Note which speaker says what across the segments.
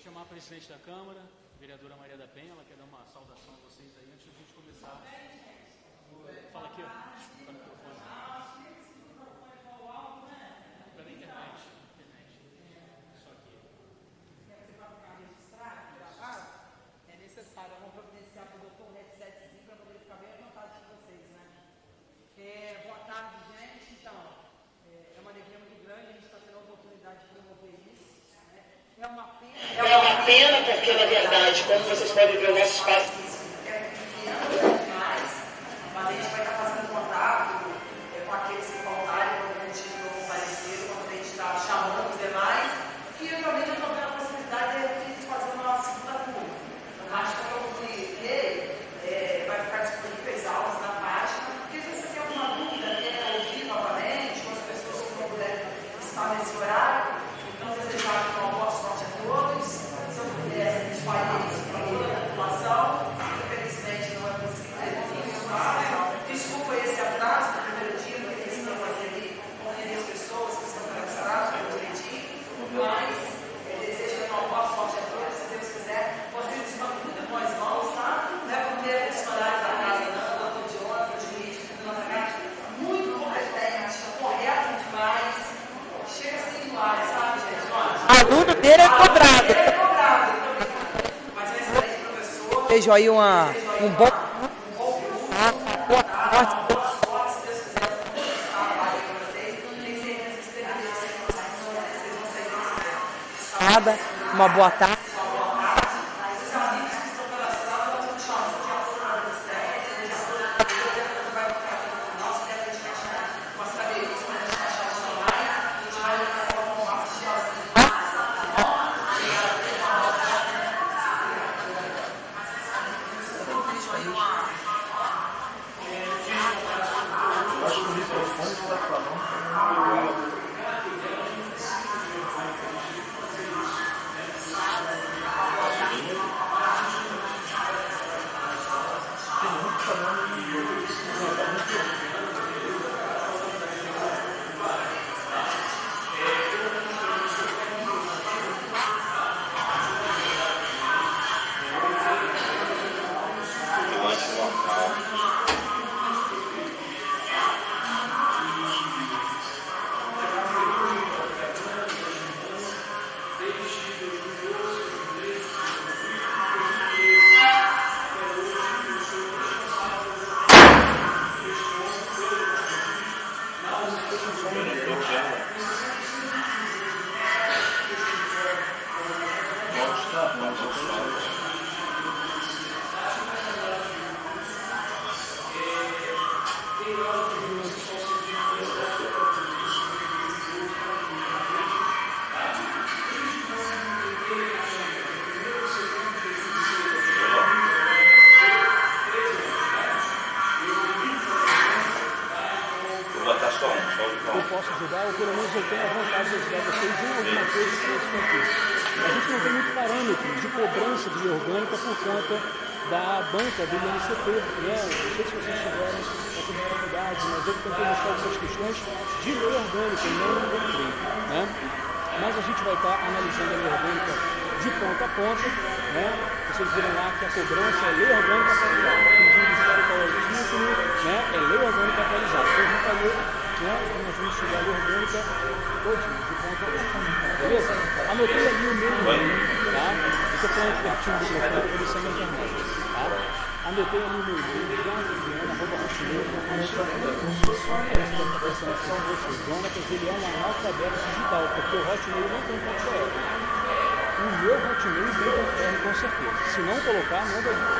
Speaker 1: chamar a presidente da Câmara, a vereadora Maria da Penha, ela quer dar uma saudação a vocês aí antes de a gente começar. Fala aqui, ó. Desculpa o microfone. Para a internet. Só aqui.
Speaker 2: Para ficar registrado, gravado, é necessário. Vamos providenciar para o doutor um headsetzinho para poder ficar bem à vontade com vocês, né? Boa tarde, gente. Então, é uma alegria muito grande, a gente está tendo a oportunidade de promover isso. Né? É uma pena porque, na verdade, como vocês podem ver, o nosso espaço é pequeno demais, mas a gente vai estar fazendo contato com aqueles que faltarem, quando a gente não compareceram, quando a gente está chamando os demais, que realmente eu estou vendo a possibilidade de eles fazerem uma segunda turma. Eu acho que eu fui ler, vai ficar disponível as aulas na página, porque se você tem alguma dúvida, quer ouvir novamente, com as pessoas que não puderem estar nesse horário, então desejar uma boa sorte a todos. Se eu pudesse, a gente faria isso para toda a população. Infelizmente não é possível, mas desculpa esse atraso no primeiro dia, porque eles estão fazendo ali, conferir as pessoas que estão cadastradas pelo direitinho, mas desejo uma boa sorte a todos, se Deus quiser. Vocês estão muito em boas mãos, tá? Não é porque é funcionários da casa, não, do de outra, de mídia, de nossa casa, muito competente, correto demais, chega a ser demais, sabe, gente?
Speaker 3: Aluno dele é cobrado.
Speaker 2: Mas é excelente, professor.
Speaker 3: Vejo aí um bom. Uma boa tarde.
Speaker 1: Ajudar, ou pelo menos eu tenho a vontade de ajudar vocês em alguma coisa que eu estou aqui. A gente não tem muito parâmetro de cobrança de lei orgânica por conta da banca do INCP, né? Não sei se vocês tiveram essa dificuldade, mas eu tentei mostrar essas questões de lei orgânica e não encontrei, né? Mas a gente vai estar analisando a lei orgânica de ponta a ponta, né? Vocês viram lá que a cobrança é lei orgânica atualizada. O Ministério qual é o título, né? É lei orgânica atualizada. Então a gente vai ler, né? Nós vamos estudar a lei orgânica hoje, de ponta a ponta. Beleza? Anotei ali o meu e-mail, tá? Eu estou falando pertinho do microfone para você na internet, tá? Anotei ali o meu e-mail, Jonatas, ele é um analfabeto digital, porque o Hotmail não tem .br. O meu Hotmail tem .br com certeza. Se não colocar, não vai vir.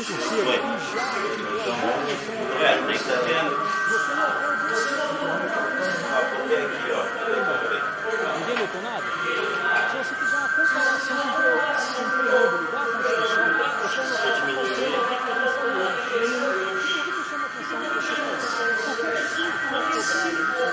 Speaker 1: terceiro que já
Speaker 4: Tem que estar vendo.
Speaker 1: Ninguém notou nada? Se você fizer uma comparação com o preâmbulo da Constituição, você vai notar que faltou uma diferença hoje. Por que me chama a atenção para esse ponto? Porque se for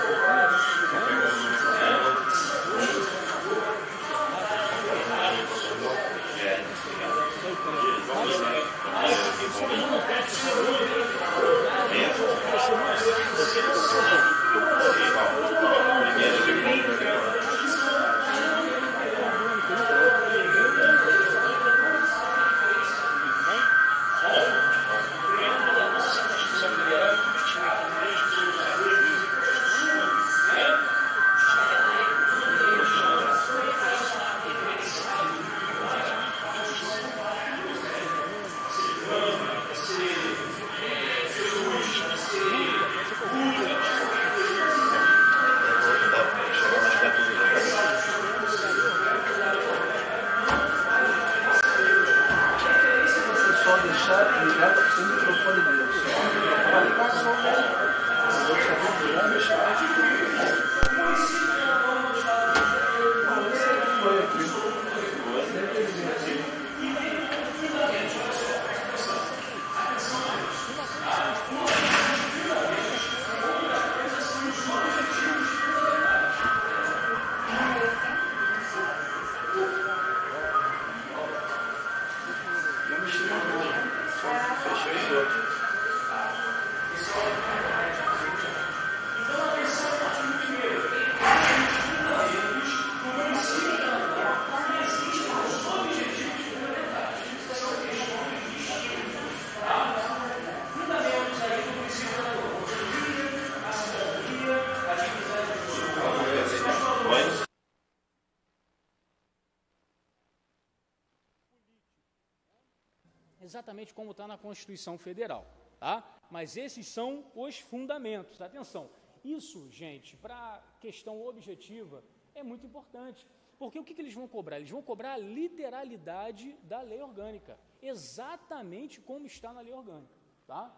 Speaker 1: exatamente como está na Constituição Federal, tá? Mas esses são os fundamentos. Atenção, isso, gente, para questão objetiva, é muito importante, porque o que eles vão cobrar? Eles vão cobrar a literalidade da lei orgânica, exatamente como está na lei orgânica, tá?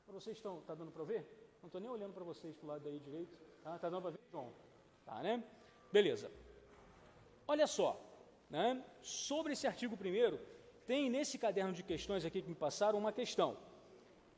Speaker 1: Vocês estão, tá dando para ver? Não estou nem olhando para vocês para o lado daí direito, tá? Tá dando para ver, João? Tá, né? Beleza. Olha só, né? Sobre esse artigo 1º, tem nesse caderno de questões aqui que me passaram uma questão.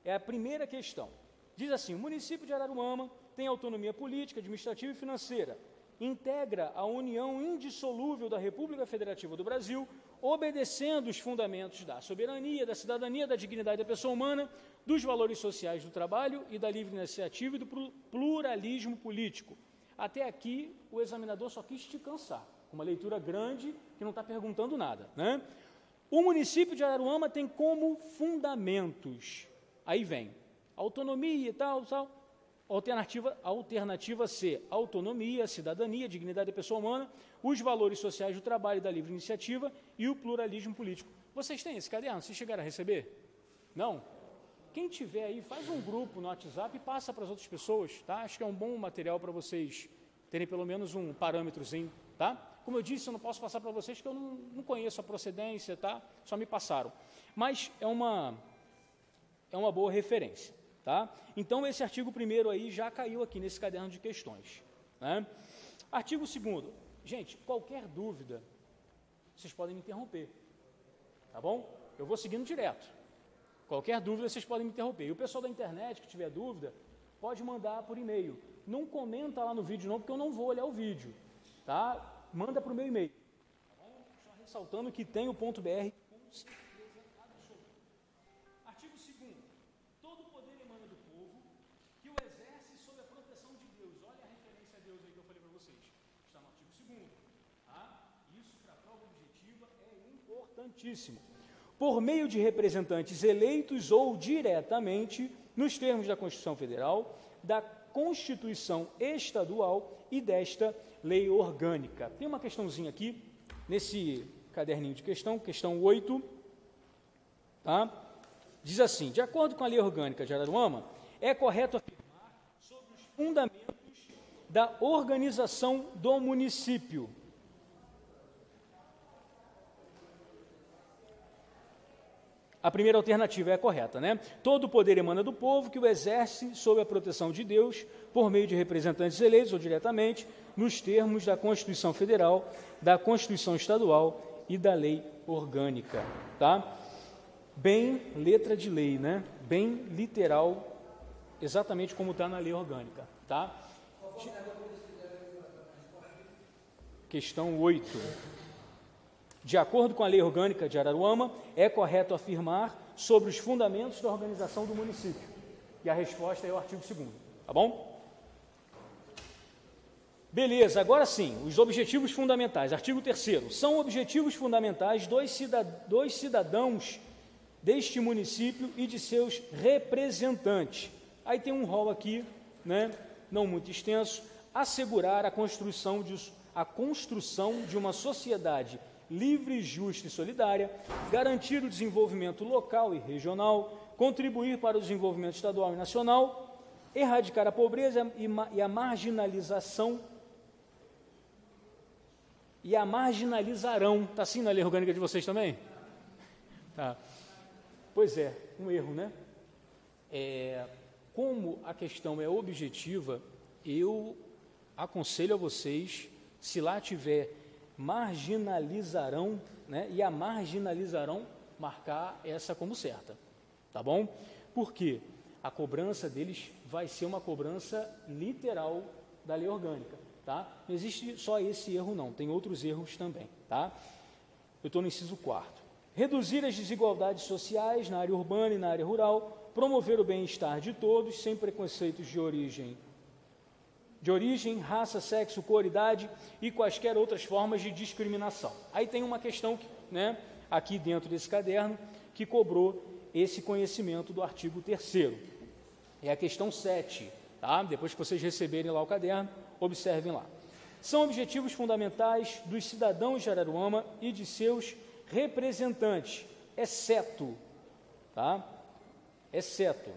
Speaker 1: É a primeira questão. Diz assim: o município de Araruama tem autonomia política, administrativa e financeira. Integra a união indissolúvel da República Federativa do Brasil, obedecendo os fundamentos da soberania, da cidadania, da dignidade da pessoa humana, dos valores sociais do trabalho e da livre iniciativa e do pluralismo político. Até aqui, o examinador só quis te cansar, com uma leitura grande que não está perguntando nada, né? O município de Araruama tem como fundamentos, aí vem, autonomia e tal, alternativa C, autonomia, cidadania, dignidade da pessoa humana, os valores sociais do trabalho e da livre iniciativa e o pluralismo político. Vocês têm esse caderno? Vocês chegaram a receber? Não? Quem tiver aí, faz um grupo no WhatsApp e passa para as outras pessoas, tá? Acho que é um bom material para vocês terem pelo menos um parâmetrozinho, tá? Como eu disse, eu não posso passar para vocês porque eu não conheço a procedência, tá? Só me passaram. Mas é uma boa referência, tá? Então, esse artigo 1º aí já caiu aqui nesse caderno de questões, né? Artigo 2º. Gente, qualquer dúvida, vocês podem me interromper, tá bom? Eu vou seguindo direto. Qualquer dúvida, vocês podem me interromper. E o pessoal da internet que tiver dúvida, pode mandar por e-mail. Não comenta lá no vídeo não, porque eu não vou olhar o vídeo, tá? Manda para o meu e-mail. Tá bom? Só ressaltando que tem o ponto .br com certeza absoluta. Artigo 2º. Todo poder emana do povo que o exerce sob a proteção de Deus. Olha a referência a Deus aí que eu falei para vocês. Está no artigo 2º. Tá? Isso, para a prova objetiva, é importantíssimo. Por meio de representantes eleitos ou diretamente, nos termos da Constituição Federal, da Constituição Estadual e desta lei orgânica. Tem uma questãozinha aqui, nesse caderninho de questão 8, tá? Diz assim: de acordo com a lei orgânica de Araruama, é correto afirmar sobre os fundamentos da organização do município. A primeira alternativa é a correta, né? Todo o poder emana do povo, que o exerce sob a proteção de Deus, por meio de representantes eleitos ou diretamente, nos termos da Constituição Federal, da Constituição Estadual e da lei orgânica, tá? Bem letra de lei, né? Bem literal, exatamente como está na lei orgânica, tá? Questão 8. De acordo com a lei orgânica de Araruama, é correto afirmar sobre os fundamentos da organização do município. E a resposta é o artigo 2º, tá bom? Beleza, agora sim, os objetivos fundamentais. Artigo 3º. São objetivos fundamentais dos cidadãos deste município e de seus representantes. Aí tem um rol aqui, né, não muito extenso: assegurar a construção de uma sociedade livre, justa e solidária, garantir o desenvolvimento local e regional, contribuir para o desenvolvimento estadual e nacional, erradicar a pobreza e a marginalização, e a marginalizarão. Está assim na lei orgânica de vocês também? Tá. Pois é, um erro, né? Como a questão é objetiva, eu aconselho a vocês, se lá tiver marginalizarão, né, e a marginalizarão, marcar essa como certa, tá bom? Porque a cobrança deles vai ser uma cobrança literal da lei orgânica, tá? Não existe só esse erro não, tem outros erros também, tá? Eu estou no inciso 4º. Reduzir as desigualdades sociais na área urbana e na área rural, promover o bem-estar de todos, sem preconceitos de origem, raça, sexo, cor, idade e quaisquer outras formas de discriminação. Aí tem uma questão, né, aqui dentro desse caderno, que cobrou esse conhecimento do artigo 3º. É a questão 7, tá? Depois que vocês receberem lá o caderno, observem lá. São objetivos fundamentais dos cidadãos de Araruama e de seus representantes, exceto, tá? Exceto,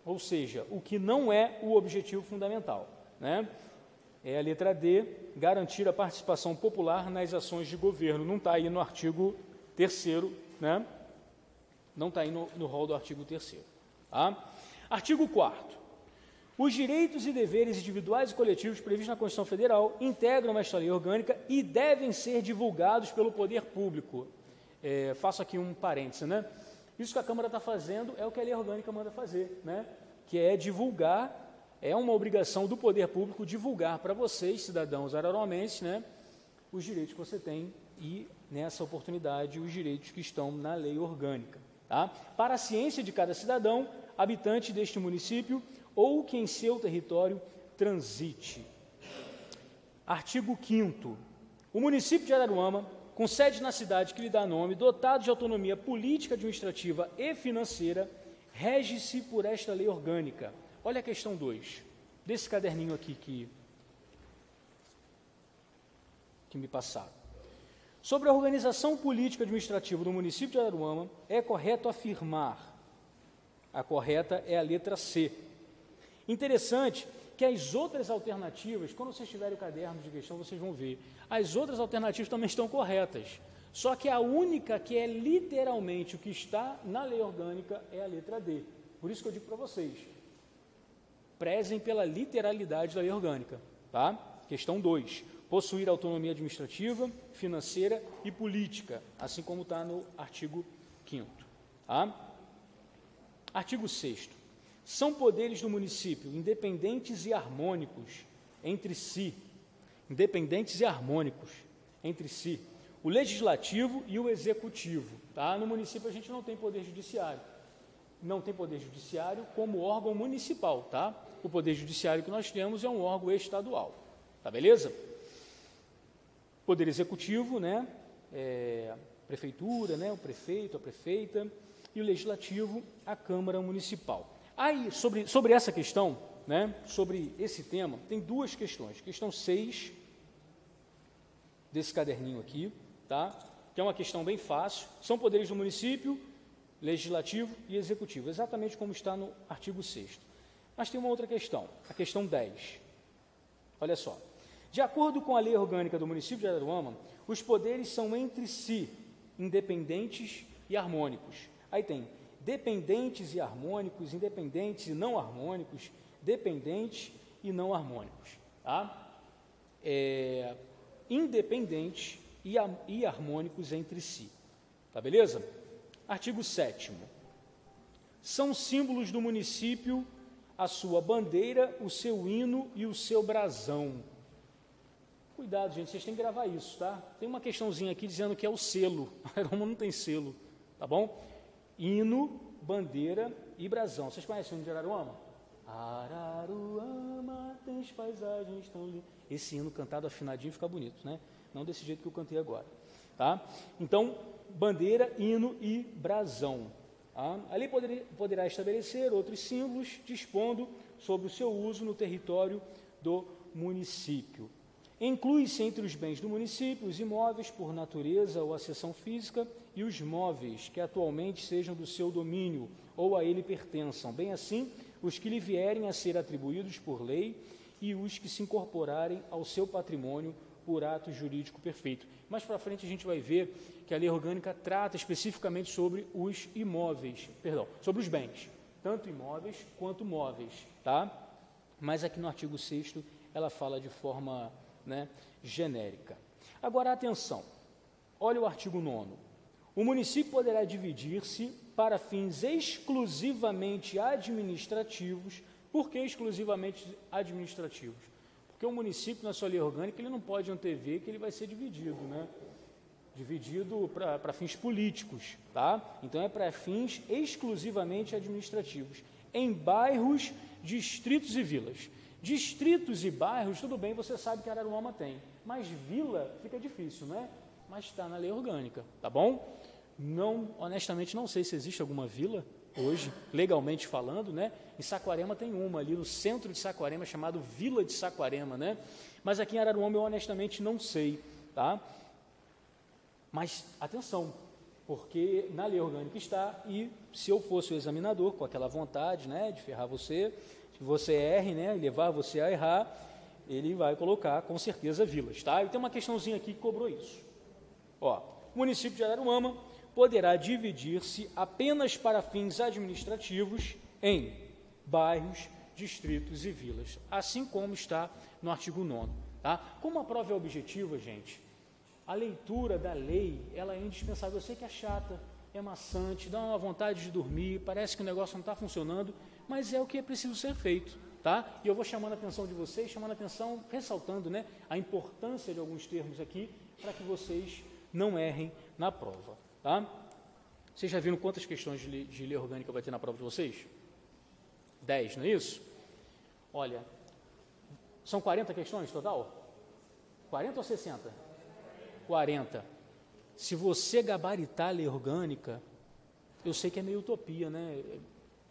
Speaker 1: ou seja, o que não é o objetivo fundamental, né? É a letra D, garantir a participação popular nas ações de governo. Não está aí no artigo 3º, né? Não está aí no rol do artigo 3º. Tá? Artigo 4º. Os direitos e deveres individuais e coletivos previstos na Constituição Federal integram esta lei orgânica e devem ser divulgados pelo poder público. Faço aqui um parêntese, né? Isso que a Câmara está fazendo é o que a lei orgânica manda fazer, né? Que é divulgar. É uma obrigação do poder público divulgar para vocês, cidadãos araruamenses, né, os direitos que você tem e, nessa oportunidade, os direitos que estão na lei orgânica. Tá? Para a ciência de cada cidadão, habitante deste município ou que em seu território transite. Artigo 5º. O município de Araruama, com sede na cidade que lhe dá nome, dotado de autonomia política, administrativa e financeira, rege-se por esta lei orgânica. Olha a questão 2, desse caderninho aqui que me passaram. Sobre a organização política administrativa do município de Araruama, é correto afirmar. A correta é a letra C. Interessante que as outras alternativas, quando vocês tiverem o caderno de questão, vocês vão ver, as outras alternativas também estão corretas. Só que a única que é literalmente o que está na lei orgânica é a letra D. Por isso que eu digo para vocês, prezem pela literalidade da lei orgânica, tá? Questão 2, possuir autonomia administrativa, financeira e política, assim como está no artigo 5º, tá? Artigo 6º, são poderes do município independentes e harmônicos entre si, o legislativo e o executivo, tá? No município a gente não tem poder judiciário, como órgão municipal, tá? O poder judiciário que nós temos é um órgão estadual, tá beleza? Poder executivo, né? Prefeitura, né? O prefeito, a prefeita, e o legislativo, a Câmara Municipal. Aí, sobre essa questão, né? Sobre esse tema, tem duas questões. Questão 6, desse caderninho aqui, tá? Que é uma questão bem fácil. São poderes do município, legislativo e executivo, exatamente como está no artigo 6º. Mas tem uma outra questão, a questão 10. Olha só. De acordo com a lei orgânica do município de Araruama, os poderes são entre si independentes e harmônicos. Aí tem dependentes e harmônicos, independentes e não harmônicos, dependentes e não harmônicos, tá? Independentes e harmônicos entre si, tá beleza? Artigo 7º. São símbolos do município a sua bandeira, o seu hino e o seu brasão. Cuidado, gente, vocês têm que gravar isso, tá? Tem uma questãozinha aqui dizendo que é o selo. Araruama não tem selo, tá bom? Hino, bandeira e brasão. Vocês conhecem o hino de Araruama? Araruama, tens paisagens tão lindas. Esse hino cantado afinadinho fica bonito, né? Não desse jeito que eu cantei agora, tá? Então, bandeira, hino e brasão. Tá? A lei poderá estabelecer outros símbolos, dispondo sobre o seu uso no território do município. Inclui-se entre os bens do município os imóveis por natureza ou acessão física e os móveis que atualmente sejam do seu domínio ou a ele pertençam, bem assim os que lhe vierem a ser atribuídos por lei e os que se incorporarem ao seu patrimônio por ato jurídico perfeito. Mais para frente a gente vai ver que a lei orgânica trata especificamente sobre os imóveis, sobre os bens, tanto imóveis quanto móveis, tá? Mas aqui no artigo 6º ela fala de forma genérica. Agora, atenção, olha o artigo 9º. O município poderá dividir-se para fins exclusivamente administrativos. Por que exclusivamente administrativos? Porque o município, na sua lei orgânica, ele não pode antever que ele vai ser dividido, dividido para fins políticos, tá? Então, é para fins exclusivamente administrativos, em bairros, distritos e vilas. Distritos e bairros, tudo bem, você sabe que Araruama tem, mas vila fica difícil, né? Mas está na lei orgânica, tá bom? Não, honestamente, não sei se existe alguma vila hoje, legalmente falando, né? Em Saquarema tem uma ali no centro de Saquarema, chamado Vila de Saquarema, né? Mas aqui em Araruama eu honestamente não sei, tá? Mas atenção, porque na lei orgânica está, e se eu fosse o examinador com aquela vontade, né, de ferrar você, que você erre, né, e levar você a errar, ele vai colocar com certeza vilas, tá? E tem uma questãozinha aqui que cobrou isso. Ó, o município de Araruama poderá dividir-se apenas para fins administrativos em bairros, distritos e vilas, assim como está no artigo 9º, tá? Como a prova é objetiva, gente, a leitura da lei, ela é indispensável. Eu sei que é chata, é maçante, dá uma vontade de dormir, parece que o negócio não está funcionando, mas é o que é preciso ser feito, tá? E eu vou chamando a atenção de vocês, chamando a atenção, ressaltando, né, a importância de alguns termos aqui, para que vocês não errem na prova, tá? Vocês já viram quantas questões de lei orgânica vai ter na prova de vocês? 10, não é isso? Olha, são 40 questões total? 40 ou 60? 40. Se você gabaritar a lei orgânica, eu sei que é meio utopia, né?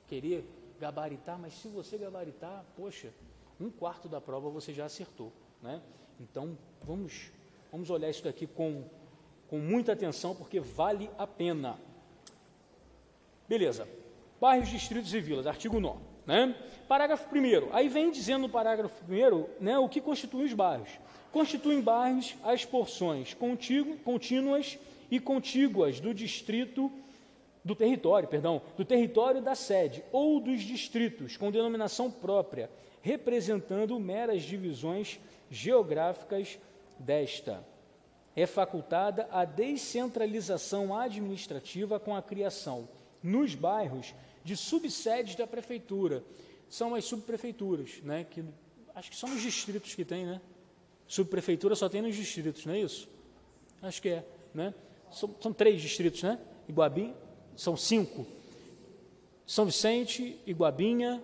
Speaker 1: Querer gabaritar, mas se você gabaritar, poxa, 1/4 da prova você já acertou, né? Então, vamos olhar isso daqui com muita atenção, porque vale a pena. Beleza. Bairros, distritos e vilas, artigo 9º, né? Parágrafo 1º. Aí vem dizendo no parágrafo 1º, né, o que constitui os bairros. Constituem bairros as porções contínuas e contíguas do território da sede ou dos distritos com denominação própria, representando meras divisões geográficas desta. É facultada a descentralização administrativa com a criação, nos bairros, de subsedes da prefeitura. São as subprefeituras, né? Que, acho que são os distritos que tem, né? Subprefeitura só tem nos distritos, não é isso? Acho que é, né? São 3 distritos, né? Iguabinha, são 5. São Vicente, Iguabinha.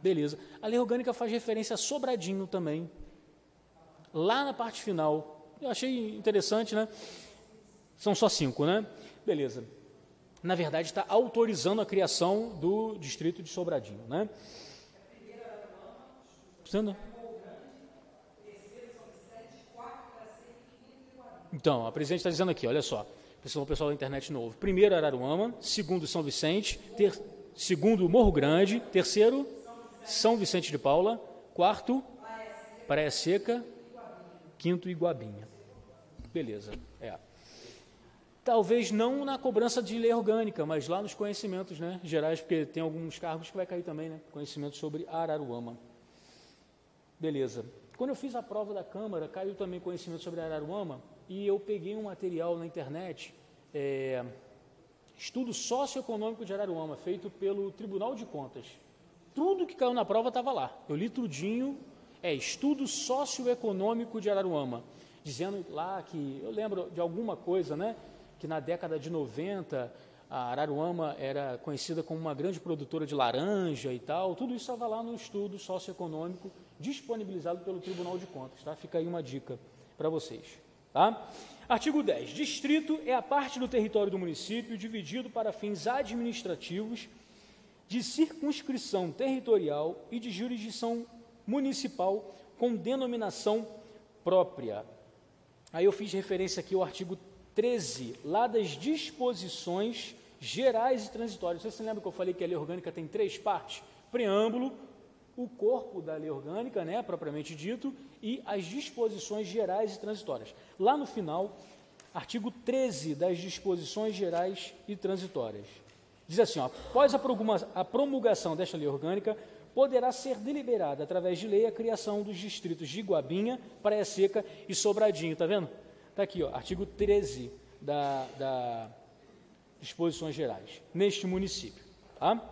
Speaker 1: Beleza. A lei orgânica faz referência a Sobradinho também, lá na parte final. Eu achei interessante, né? São só 5, né? Beleza. Na verdade, está autorizando a criação do distrito de Sobradinho, né? Então, a presidente está dizendo aqui, olha só, o pessoal da internet não ouve. Primeiro, Araruama, segundo, São Vicente, segundo, Morro Grande, terceiro, São Vicente de Paula, quarto, Praia Seca, quinto, Iguabinha. Beleza, Talvez não na cobrança de lei orgânica, mas lá nos conhecimentos, né, gerais, porque tem alguns cargos que vai cair também, né, conhecimento sobre Araruama. Beleza. Quando eu fiz a prova da Câmara, caiu também conhecimento sobre Araruama, e eu peguei um material na internet, estudo socioeconômico de Araruama, feito pelo Tribunal de Contas. Tudo que caiu na prova estava lá. Eu li tudinho, estudo socioeconômico de Araruama, dizendo lá que, eu lembro de alguma coisa, né, que na década de 90, a Araruama era conhecida como uma grande produtora de laranja e tal, tudo isso estava lá no estudo socioeconômico disponibilizado pelo Tribunal de Contas, tá? Fica aí uma dica para vocês, tá? Artigo 10. Distrito é a parte do território do município dividido para fins administrativos, de circunscrição territorial e de jurisdição municipal com denominação própria. Aí eu fiz referência aqui ao artigo 13, lá das disposições gerais e transitórias. Você se lembra que eu falei que a lei orgânica tem 3 partes? Preâmbulo, o corpo da lei orgânica, né, propriamente dito, e as disposições gerais e transitórias. Lá no final, artigo 13 das disposições gerais e transitórias. Diz assim, após a promulgação desta lei orgânica, poderá ser deliberada, através de lei, a criação dos distritos de Iguabinha, Praia Seca e Sobradinho. Está vendo? Está aqui, artigo 13 da disposições gerais, neste município. Tá?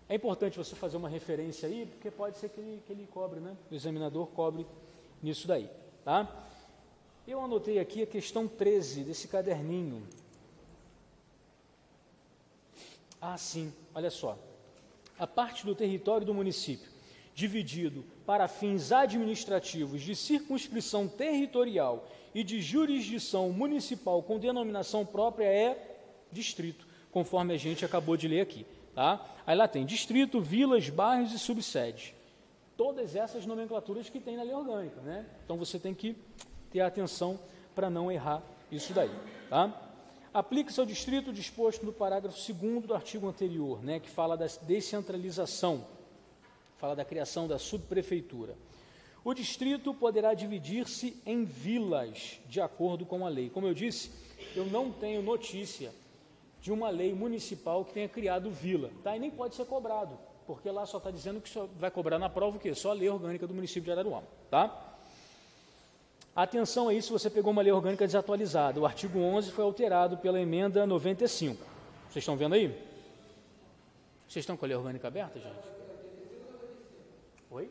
Speaker 1: É importante você fazer uma referência aí, porque pode ser que ele cobre, né? O examinador cobre nisso daí. Tá? Eu anotei aqui a questão 13 desse caderninho. Sim, olha só. A parte do território do município, dividido para fins administrativos de circunscrição territorial e de jurisdição municipal com denominação própria é distrito, conforme a gente acabou de ler aqui. Tá? Aí lá tem distrito, vilas, bairros e subsedes. Todas essas nomenclaturas que tem na lei orgânica, né? Então você tem que ter atenção para não errar isso daí. Tá? Aplica-se ao distrito disposto no parágrafo 2º do artigo anterior, né, que fala da descentralização, fala da criação da subprefeitura. O distrito poderá dividir-se em vilas, de acordo com a lei. Como eu disse, eu não tenho notícia de uma lei municipal que tenha criado vila, tá? E nem pode ser cobrado, porque lá só está dizendo que só vai cobrar na prova o quê? Só a lei orgânica do município de Araruama, tá? Atenção aí se você pegou uma lei orgânica desatualizada. O artigo 11 foi alterado pela emenda 95. Vocês estão vendo aí? Vocês estão com a lei orgânica aberta, gente? Oi?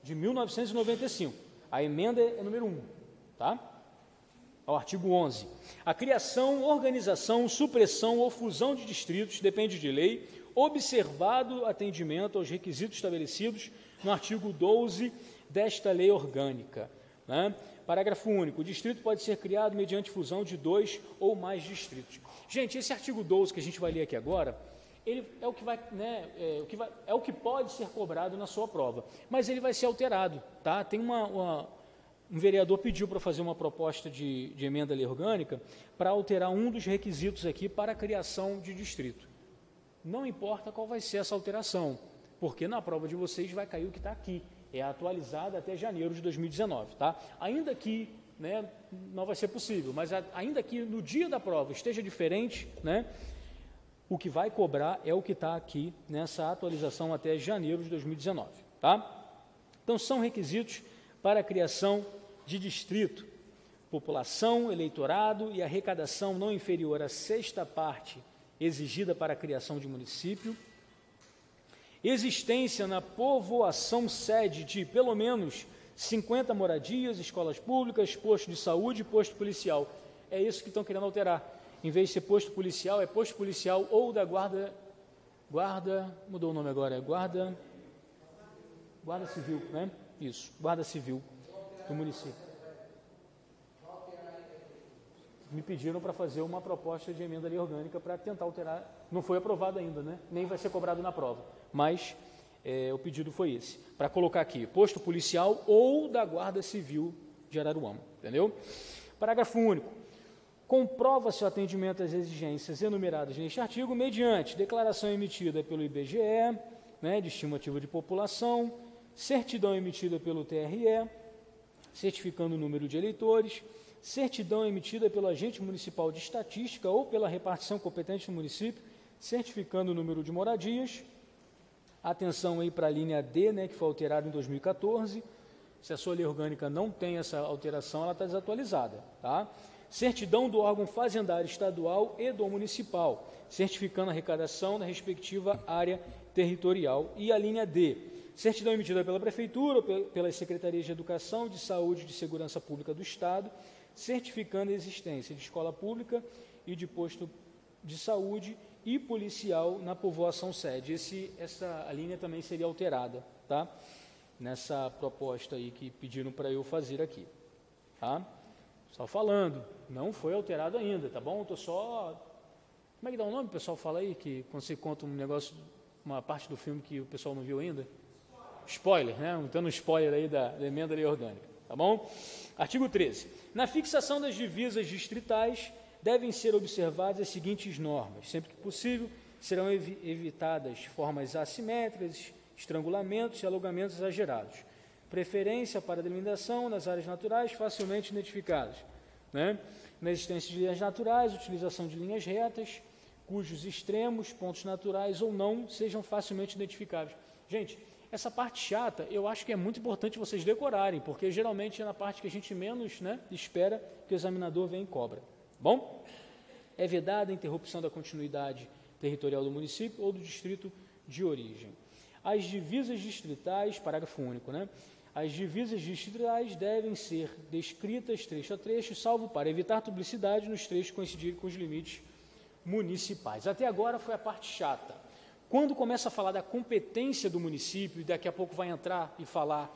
Speaker 1: De 1995. A emenda é número 1, tá? Ao artigo 11. A criação, organização, supressão ou fusão de distritos depende de lei, observado atendimento aos requisitos estabelecidos no artigo 12 desta lei orgânica. Né? Parágrafo único. O distrito pode ser criado mediante fusão de 2 ou mais distritos. Gente, esse artigo 12 que a gente vai ler aqui agora, ele é o que vai, né, é o que pode ser cobrado na sua prova, mas ele vai ser alterado, tá? Tem um vereador pediu para fazer uma proposta de emenda à lei orgânica para alterar um dos requisitos aqui para a criação de distrito. Não importa qual vai ser essa alteração, porque na prova de vocês vai cair o que está aqui. É atualizada até janeiro de 2019, tá? Ainda que, né, não vai ser possível, mas ainda que no dia da prova esteja diferente, né, o que vai cobrar é o que está aqui nessa atualização até janeiro de 2019, tá? Então, são requisitos para a criação de distrito: população, eleitorado e arrecadação não inferior à 6ª parte exigida para a criação de município, existência na povoação sede de pelo menos 50 moradias, escolas públicas, posto de saúde e posto policial. É isso que estão querendo alterar. Em vez de ser posto policial, é posto policial ou da guarda, mudou o nome agora, é guarda civil, né? Isso, guarda civil do município. Me pediram para fazer uma proposta de emenda à lei orgânica para tentar alterar, não foi aprovado ainda, né? Nem vai ser cobrado na prova, mas o pedido foi esse, para colocar aqui, posto policial ou da Guarda Civil de Araruama, entendeu? Parágrafo único. Comprova-se o atendimento às exigências enumeradas neste artigo mediante declaração emitida pelo IBGE, né, de estimativa de população, certidão emitida pelo TRE, certificando o número de eleitores, certidão emitida pelo agente municipal de estatística ou pela repartição competente no município, certificando o número de moradias. Atenção aí para a linha D, né, que foi alterada em 2014. Se a sua lei orgânica não tem essa alteração, ela está desatualizada, tá? Certidão do órgão fazendário estadual e do municipal, certificando a arrecadação da respectiva área territorial. E a linha D, certidão emitida pela Prefeitura ou pelas Secretarias de Educação, de Saúde e de Segurança Pública do Estado, certificando a existência de escola pública e de posto de saúde e policial na povoação sede. Essa linha também seria alterada, tá? Nessa proposta aí que pediram para eu fazer aqui, tá? Só falando, não foi alterado ainda, tá bom? Tô só... Como é que dá o nome, o pessoal fala aí, que quando você conta um negócio, uma parte do filme que o pessoal não viu ainda? Spoiler, né? Dando um spoiler aí da emenda da lei orgânica, tá bom? Artigo 13. Na fixação das divisas distritais, devem ser observadas as seguintes normas. Sempre que possível, serão evitadas formas assimétricas, estrangulamentos e alongamentos exagerados. Preferência para a delimitação nas áreas naturais facilmente identificadas, né? Na existência de linhas naturais, utilização de linhas retas, cujos extremos, pontos naturais ou não, sejam facilmente identificáveis. Gente, essa parte chata, eu acho que é muito importante vocês decorarem, porque geralmente é na parte que a gente menos, né, espera que o examinador venha e cobra. Bom? É vedada a interrupção da continuidade territorial do município ou do distrito de origem. As divisas distritais, parágrafo único, né? As divisas distritais devem ser descritas trecho a trecho, salvo para evitar duplicidade nos trechos que coincidirem com os limites municipais. Até agora foi a parte chata. Quando começa a falar da competência do município, e daqui a pouco vai entrar e falar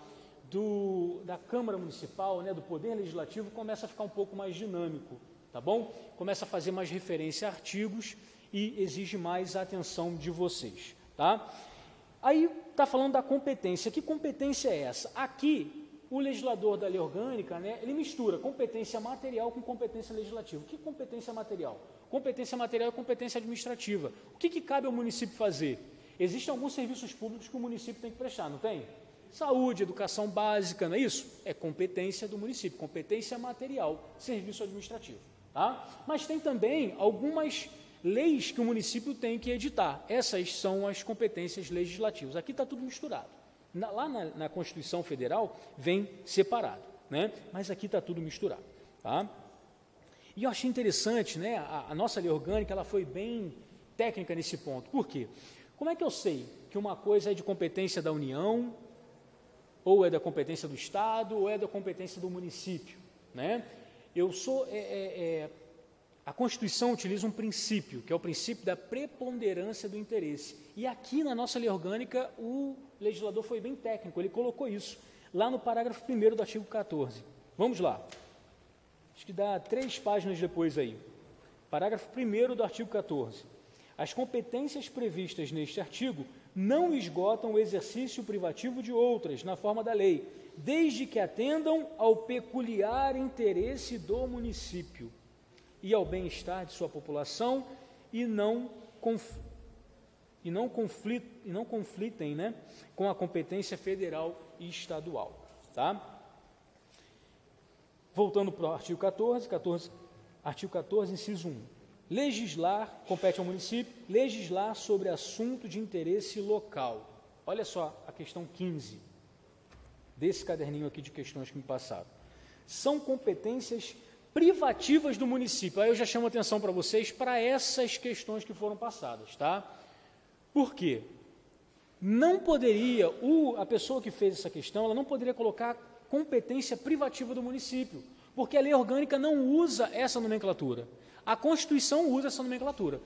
Speaker 1: da Câmara Municipal, né, do Poder Legislativo, começa a ficar um pouco mais dinâmico, tá bom? Começa a fazer mais referência a artigos e exige mais atenção de vocês, tá? Aí está falando da competência. Que competência é essa? Aqui, o legislador da lei orgânica, né, ele mistura competência material com competência legislativa. O que é competência material? Competência material é competência administrativa. O que cabe ao município fazer? Existem alguns serviços públicos que o município tem que prestar, não tem? Saúde, educação básica, não é isso? É competência do município, competência material, serviço administrativo, tá? Mas tem também algumas leis que o município tem que editar. Essas são as competências legislativas. Aqui está tudo misturado. Lá na Constituição Federal vem separado, né? Mas aqui está tudo misturado, tá? E eu achei interessante, né? A nossa lei orgânica, ela foi bem técnica nesse ponto. Por quê? Como é que eu sei que uma coisa é de competência da União, ou é da competência do Estado, ou é da competência do município, né? A Constituição utiliza um princípio, que é o princípio da preponderância do interesse. E aqui na nossa lei orgânica, o legislador foi bem técnico, ele colocou isso lá no parágrafo 1º do artigo 14. Vamos lá. Acho que dá 3 páginas depois aí. Parágrafo 1º do artigo 14. As competências previstas neste artigo não esgotam o exercício privativo de outras, na forma da lei, desde que atendam ao peculiar interesse do município e ao bem-estar de sua população e não conflitem, né, com a competência federal e estadual, tá? Voltando para o artigo 14, artigo 14, inciso 1. Legislar, compete ao município, legislar sobre assunto de interesse local. Olha só a questão 15 desse caderninho aqui de questões que me passaram. São competências privativas do município. Aí eu já chamo a atenção para vocês para essas questões que foram passadas, tá? Por quê? Não poderia, a pessoa que fez essa questão, ela não poderia colocar competência privativa do município, porque a lei orgânica não usa essa nomenclatura. A Constituição usa essa nomenclatura.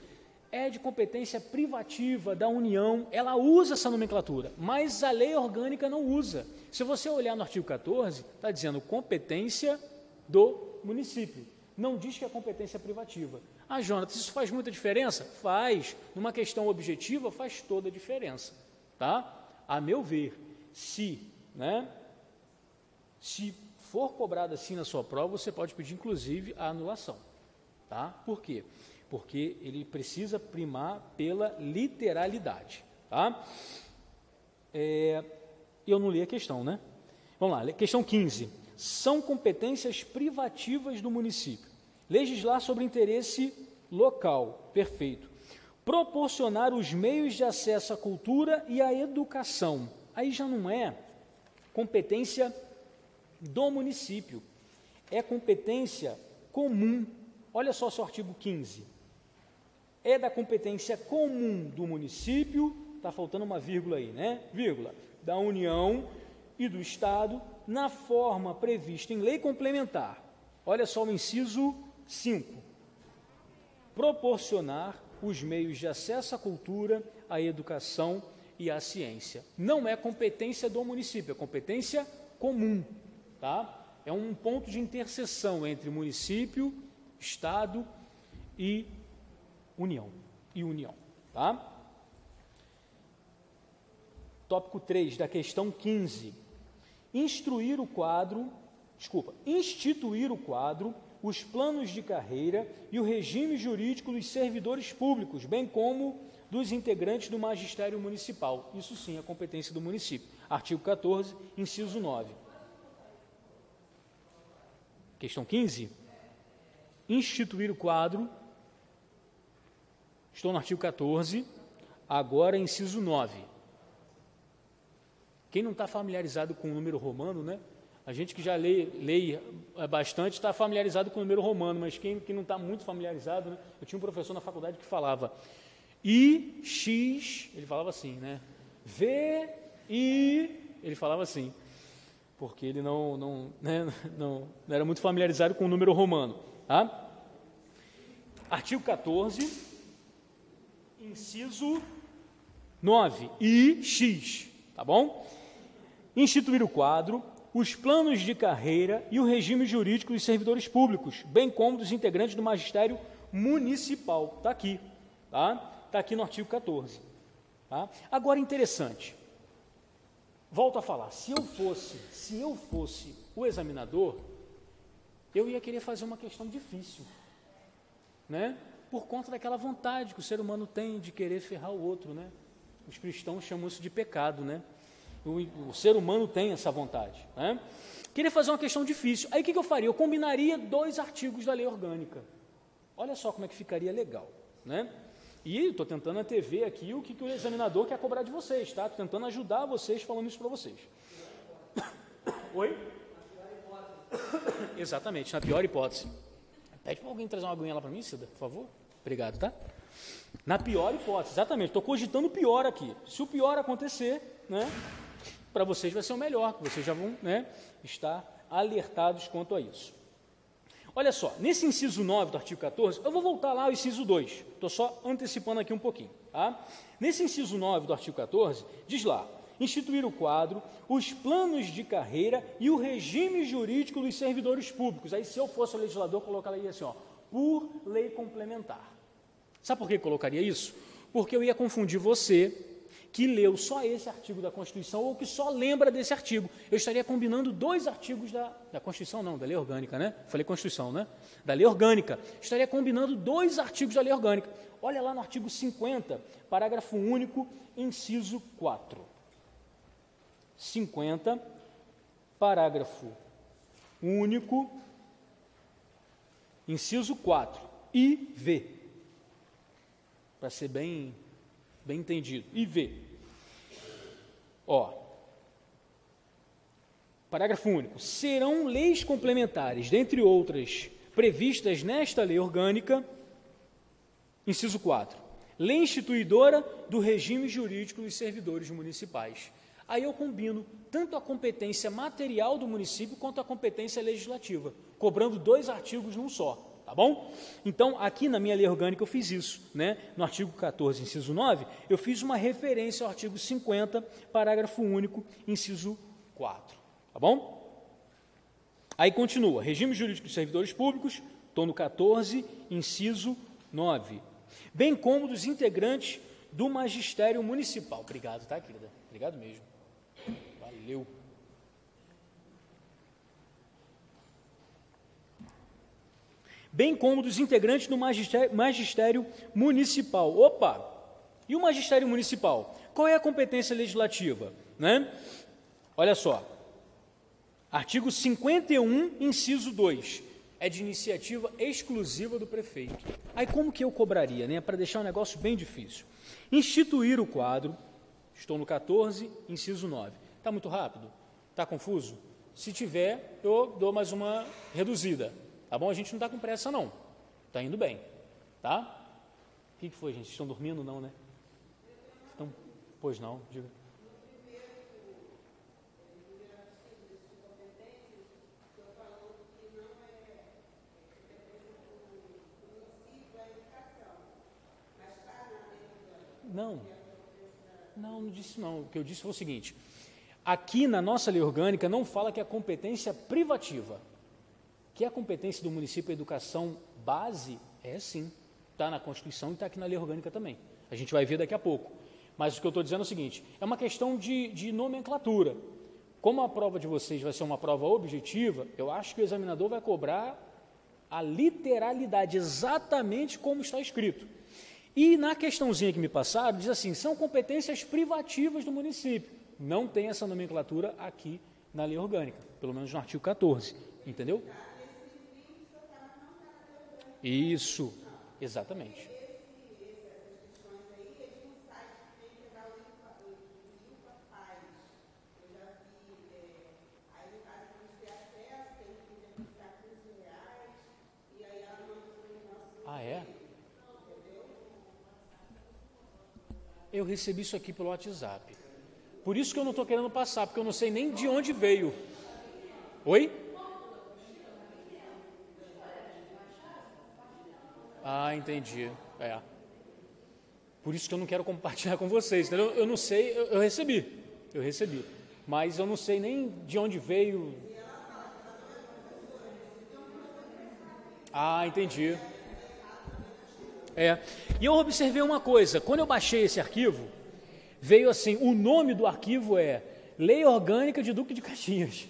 Speaker 1: É de competência privativa da União, ela usa essa nomenclatura, mas a lei orgânica não usa. Se você olhar no artigo 14, está dizendo competência do município. Não diz que é competência privativa. Ah, Jonas, isso faz muita diferença? Faz. Numa questão objetiva, faz toda a diferença. Tá? A meu ver, se for cobrado assim na sua prova, você pode pedir, inclusive, a anulação. Tá? Por quê? Porque ele precisa primar pela literalidade. Tá? Eu não li a questão, né? Vamos lá, questão 15. são competências privativas do município. Legislar sobre interesse local, perfeito. Proporcionar os meios de acesso à cultura e à educação. Aí já não é competência do município, é competência comum. Olha só o artigo 15. É da competência comum do município, está faltando uma vírgula aí, né? Vírgula, da União e do Estado, na forma prevista em lei complementar. Olha só o inciso 5. Proporcionar os meios de acesso à cultura, à educação e à ciência. Não é competência do município, é competência comum, tá? É um ponto de interseção entre município, Estado e União, tá? Tópico 3 da questão 15. Instituir o quadro, os planos de carreira e o regime jurídico dos servidores públicos, bem como dos integrantes do magistério municipal. Isso sim é competência do município. Artigo 14, inciso 9. Questão 15. Instituir o quadro. Estou no artigo 14, agora inciso 9. Quem não está familiarizado com o número romano, né? A gente que já lê bastante está familiarizado com o número romano, mas quem não está muito familiarizado, né? Eu tinha um professor na faculdade que falava I, X, ele falava assim, né? V, I, ele falava assim, porque ele não era muito familiarizado com o número romano, tá? Artigo 14, inciso 9, I, X, tá bom? Instituir o quadro, os planos de carreira e o regime jurídico dos servidores públicos, bem como dos integrantes do magistério municipal. Está aqui, tá? Está aqui no artigo 14. Tá? Agora, interessante, volto a falar, se eu fosse o examinador, eu ia querer fazer uma questão difícil, né? Por conta daquela vontade que o ser humano tem de querer ferrar o outro, né? Os cristãos chamam isso de pecado, né? O ser humano tem essa vontade, né? Queria fazer uma questão difícil. Aí o que eu faria? Eu combinaria 2 artigos da lei orgânica. Olha só como é que ficaria legal, né? E estou tentando antever aqui o que o examinador quer cobrar de vocês, tá? Estou tentando ajudar vocês falando isso para vocês. Oi? Exatamente, na pior hipótese. Pede para alguém trazer uma aguinha lá para mim, Cida, por favor. Obrigado, tá? Na pior hipótese, exatamente. Estou cogitando o pior aqui. Se o pior acontecer, né? Para vocês vai ser o melhor, vocês já vão, né, estar alertados quanto a isso. Olha só, nesse inciso 9 do artigo 14, eu vou voltar lá ao inciso 2, estou só antecipando aqui um pouquinho. Tá? Nesse inciso 9 do artigo 14, diz lá, instituir o quadro, os planos de carreira e o regime jurídico dos servidores públicos. Aí, se eu fosse o legislador, colocaria assim, ó, por lei complementar. Sabe por que eu colocaria isso? Porque eu ia confundir você que leu só esse artigo da Constituição ou que só lembra desse artigo. Eu estaria combinando 2 artigos da Constituição, não, da Lei Orgânica, né? Falei Constituição, né? Da Lei Orgânica. Estaria combinando 2 artigos da Lei Orgânica. Olha lá no artigo 50, parágrafo único, inciso 4. 50, parágrafo único, inciso 4, I, V. Para ser bem entendido. E V. Ó. Parágrafo único. Serão leis complementares, dentre outras, previstas nesta lei orgânica, inciso 4, lei instituidora do regime jurídico dos servidores municipais. Aí eu combino tanto a competência material do município quanto a competência legislativa, cobrando 2 artigos num só. Tá bom? Então, aqui na minha lei orgânica eu fiz isso, né? No artigo 14, inciso 9, eu fiz uma referência ao artigo 50, parágrafo único, inciso 4. Tá bom? Aí continua, regime jurídico dos servidores públicos, estou no 14, inciso 9. Bem como dos integrantes do magistério municipal. Obrigado, tá, querida? Obrigado mesmo. Valeu. Bem como dos integrantes do magistério municipal. Opa! E o magistério municipal? Qual é a competência legislativa? Né? Olha só. Artigo 51, inciso 2, é de iniciativa exclusiva do prefeito. Aí como que eu cobraria, né? Para deixar um negócio bem difícil. Instituir o quadro, estou no 14, inciso 9. Está muito rápido? Está confuso? Se tiver, eu dou mais uma reduzida, tá bom? A gente não está com pressa não, está indo bem, tá? O que foi, gente? Estão dormindo não, né? Estão... Pois não, diga. Não disse não. O que eu disse foi o seguinte, aqui na nossa lei orgânica não fala que é competência privativa, que é a competência do município a educação base, é sim, está na Constituição e está aqui na lei orgânica também. A gente vai ver daqui a pouco. Mas o que eu estou dizendo é o seguinte, é uma questão de nomenclatura. Como a prova de vocês vai ser uma prova objetiva, eu acho que o examinador vai cobrar a literalidade, exatamente como está escrito. E na questãozinha que me passaram, diz assim, são competências privativas do município. Não tem essa nomenclatura aqui na lei orgânica, pelo menos no artigo 14, entendeu? Isso, exatamente. Ah, é? Eu recebi isso aqui pelo WhatsApp. Por isso que eu não estou querendo passar, porque eu não sei nem de onde veio. Oi? Ah, entendi. É. Por isso que eu não quero compartilhar com vocês, entendeu? Eu não sei, eu recebi. Mas eu não sei nem de onde veio. Ah, entendi. E eu observei uma coisa, quando eu baixei esse arquivo, veio assim, o nome do arquivo é Lei Orgânica de Duque de Caxias.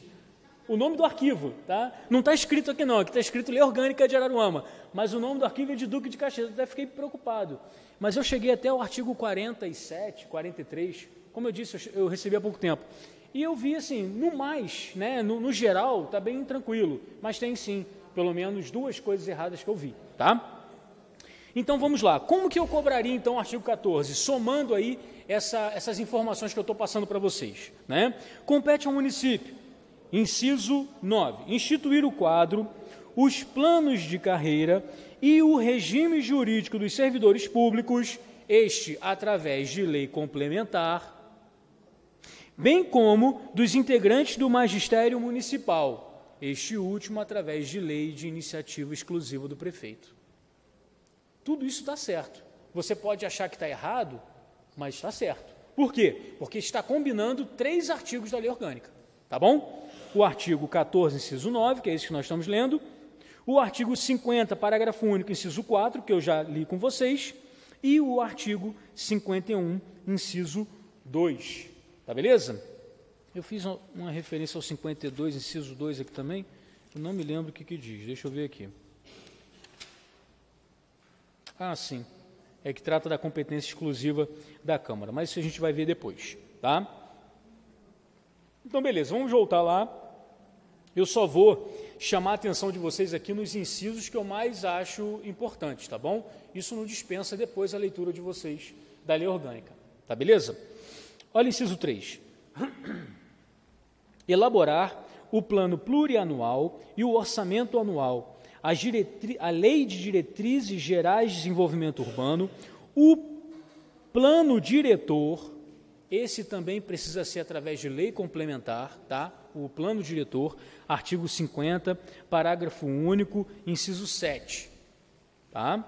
Speaker 1: O nome do arquivo, tá? Não está escrito aqui não, aqui está escrito Lei Orgânica de Araruama, mas o nome do arquivo é de Duque de Caxias, eu até fiquei preocupado. Mas eu cheguei até o artigo 47, 43, como eu disse, eu recebi há pouco tempo. E eu vi assim, no mais, né, no geral, está bem tranquilo, mas tem sim, pelo menos duas coisas erradas que eu vi, tá? Então vamos lá, como que eu cobraria então o artigo 14, somando aí essas informações que eu estou passando para vocês, né? Compete ao município, inciso 9, instituir o quadro, os planos de carreira e o regime jurídico dos servidores públicos, este através de lei complementar, bem como dos integrantes do magistério municipal, este último através de lei de iniciativa exclusiva do prefeito. Tudo isso está certo. Você pode achar que está errado, mas está certo. Por quê? Porque está combinando 3 artigos da lei orgânica, tá bom? O artigo 14, inciso 9, que é esse que nós estamos lendo, o artigo 50, parágrafo único, inciso 4, que eu já li com vocês, e o artigo 51, inciso 2, tá beleza? Eu fiz uma referência ao 52, inciso 2 aqui também, eu não me lembro o que diz, deixa eu ver aqui. Ah, sim, é que trata da competência exclusiva da Câmara, mas isso a gente vai ver depois, tá? Então, beleza, vamos voltar lá. Eu só vou chamar a atenção de vocês aqui nos incisos que eu mais acho importantes, tá bom? Isso não dispensa depois a leitura de vocês da lei orgânica, tá beleza? Olha o inciso 3. Elaborar o plano plurianual e o orçamento anual, a Lei de Diretrizes Gerais de Desenvolvimento Urbano, o plano diretor, esse também precisa ser através de lei complementar, tá? O plano diretor, artigo 50, parágrafo único, inciso 7, tá?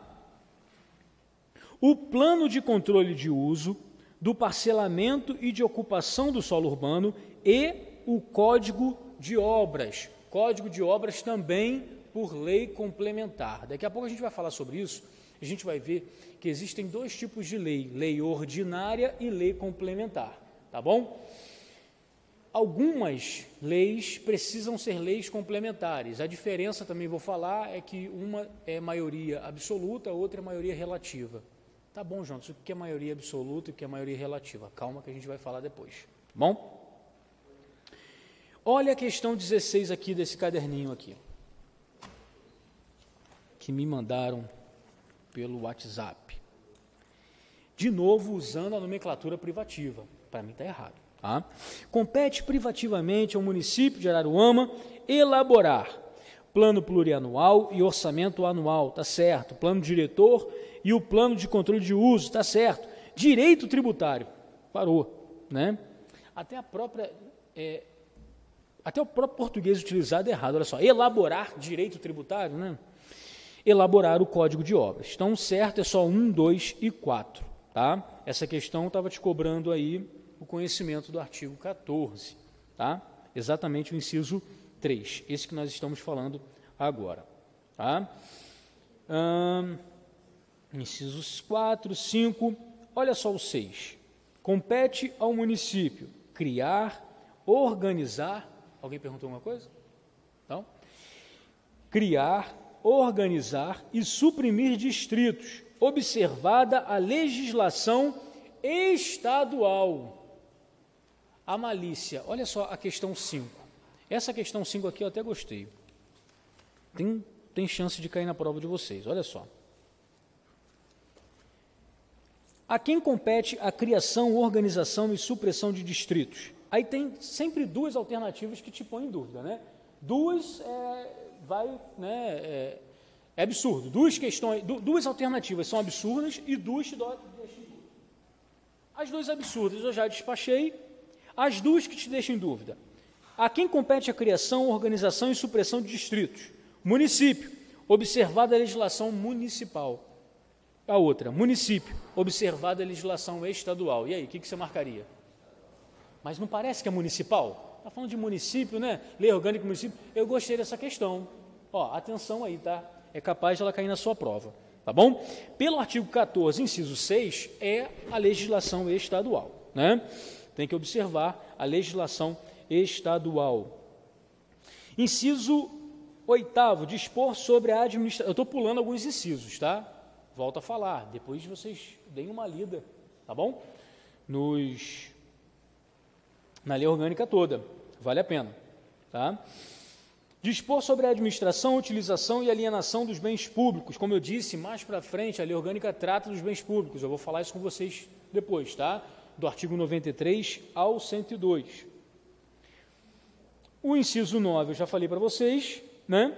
Speaker 1: O plano de controle de uso, do parcelamento e de ocupação do solo urbano e o Código de Obras. Código de Obras também por lei complementar. Daqui a pouco a gente vai falar sobre isso, a gente vai ver que existem 2 tipos de lei, lei ordinária e lei complementar, tá bom? Algumas leis precisam ser leis complementares, a diferença também vou falar é que uma é maioria absoluta, a outra é maioria relativa. Tá bom, João, o que é maioria absoluta e o que é maioria relativa? Calma que a gente vai falar depois, tá bom? Olha a questão 16 aqui desse caderninho aqui, que me mandaram pelo WhatsApp. De novo, usando a nomenclatura privativa. Para mim está errado. Tá? Compete privativamente ao município de Araruama elaborar plano plurianual e orçamento anual, tá certo. Plano diretor e o plano de controle de uso, tá certo. Direito tributário, parou, né? Até o próprio português utilizado é errado, olha só. Elaborar direito tributário, né? Elaborar o código de obras. Então, certo é só 1, 2 e 4, tá? Essa questão estava te cobrando aí o conhecimento do artigo 14, tá? Exatamente o inciso 3, esse que nós estamos falando agora, tá? Incisos 4, 5, olha só o 6. Compete ao município criar, organizar, alguém perguntou alguma coisa? Não? Criar, organizar e suprimir distritos, observada a legislação estadual. A malícia, olha só a questão 5. Essa questão 5 aqui eu até gostei. Tem chance de cair na prova de vocês, olha só. A quem compete a criação, organização e supressão de distritos? Aí tem sempre duas alternativas que te põem em dúvida, né? Duas é absurdo. Duas alternativas são absurdas e duas te deixam em dúvida. As duas absurdas eu já despachei. As duas que te deixam em dúvida. A quem compete a criação, organização e supressão de distritos? Município, observada a legislação municipal. A outra, município, observada a legislação estadual. E aí, o que você marcaria? Mas não parece que é municipal? Está falando de município, né? Lei orgânica do município. Eu gostei dessa questão. Ó, atenção aí, tá? É capaz de ela cair na sua prova, tá bom? Pelo artigo 14, inciso 6, é a legislação estadual, né? Tem que observar a legislação estadual. Inciso 8º, dispor sobre a administração. Eu estou pulando alguns incisos, tá? Volto a falar, depois vocês deem uma lida, tá bom? Na lei orgânica toda, vale a pena, tá? Dispor sobre a administração, utilização e alienação dos bens públicos. Como eu disse, mais para frente, a lei orgânica trata dos bens públicos. Eu vou falar isso com vocês depois, tá? Do artigo 93 ao 102. O inciso 9, eu já falei para vocês, né?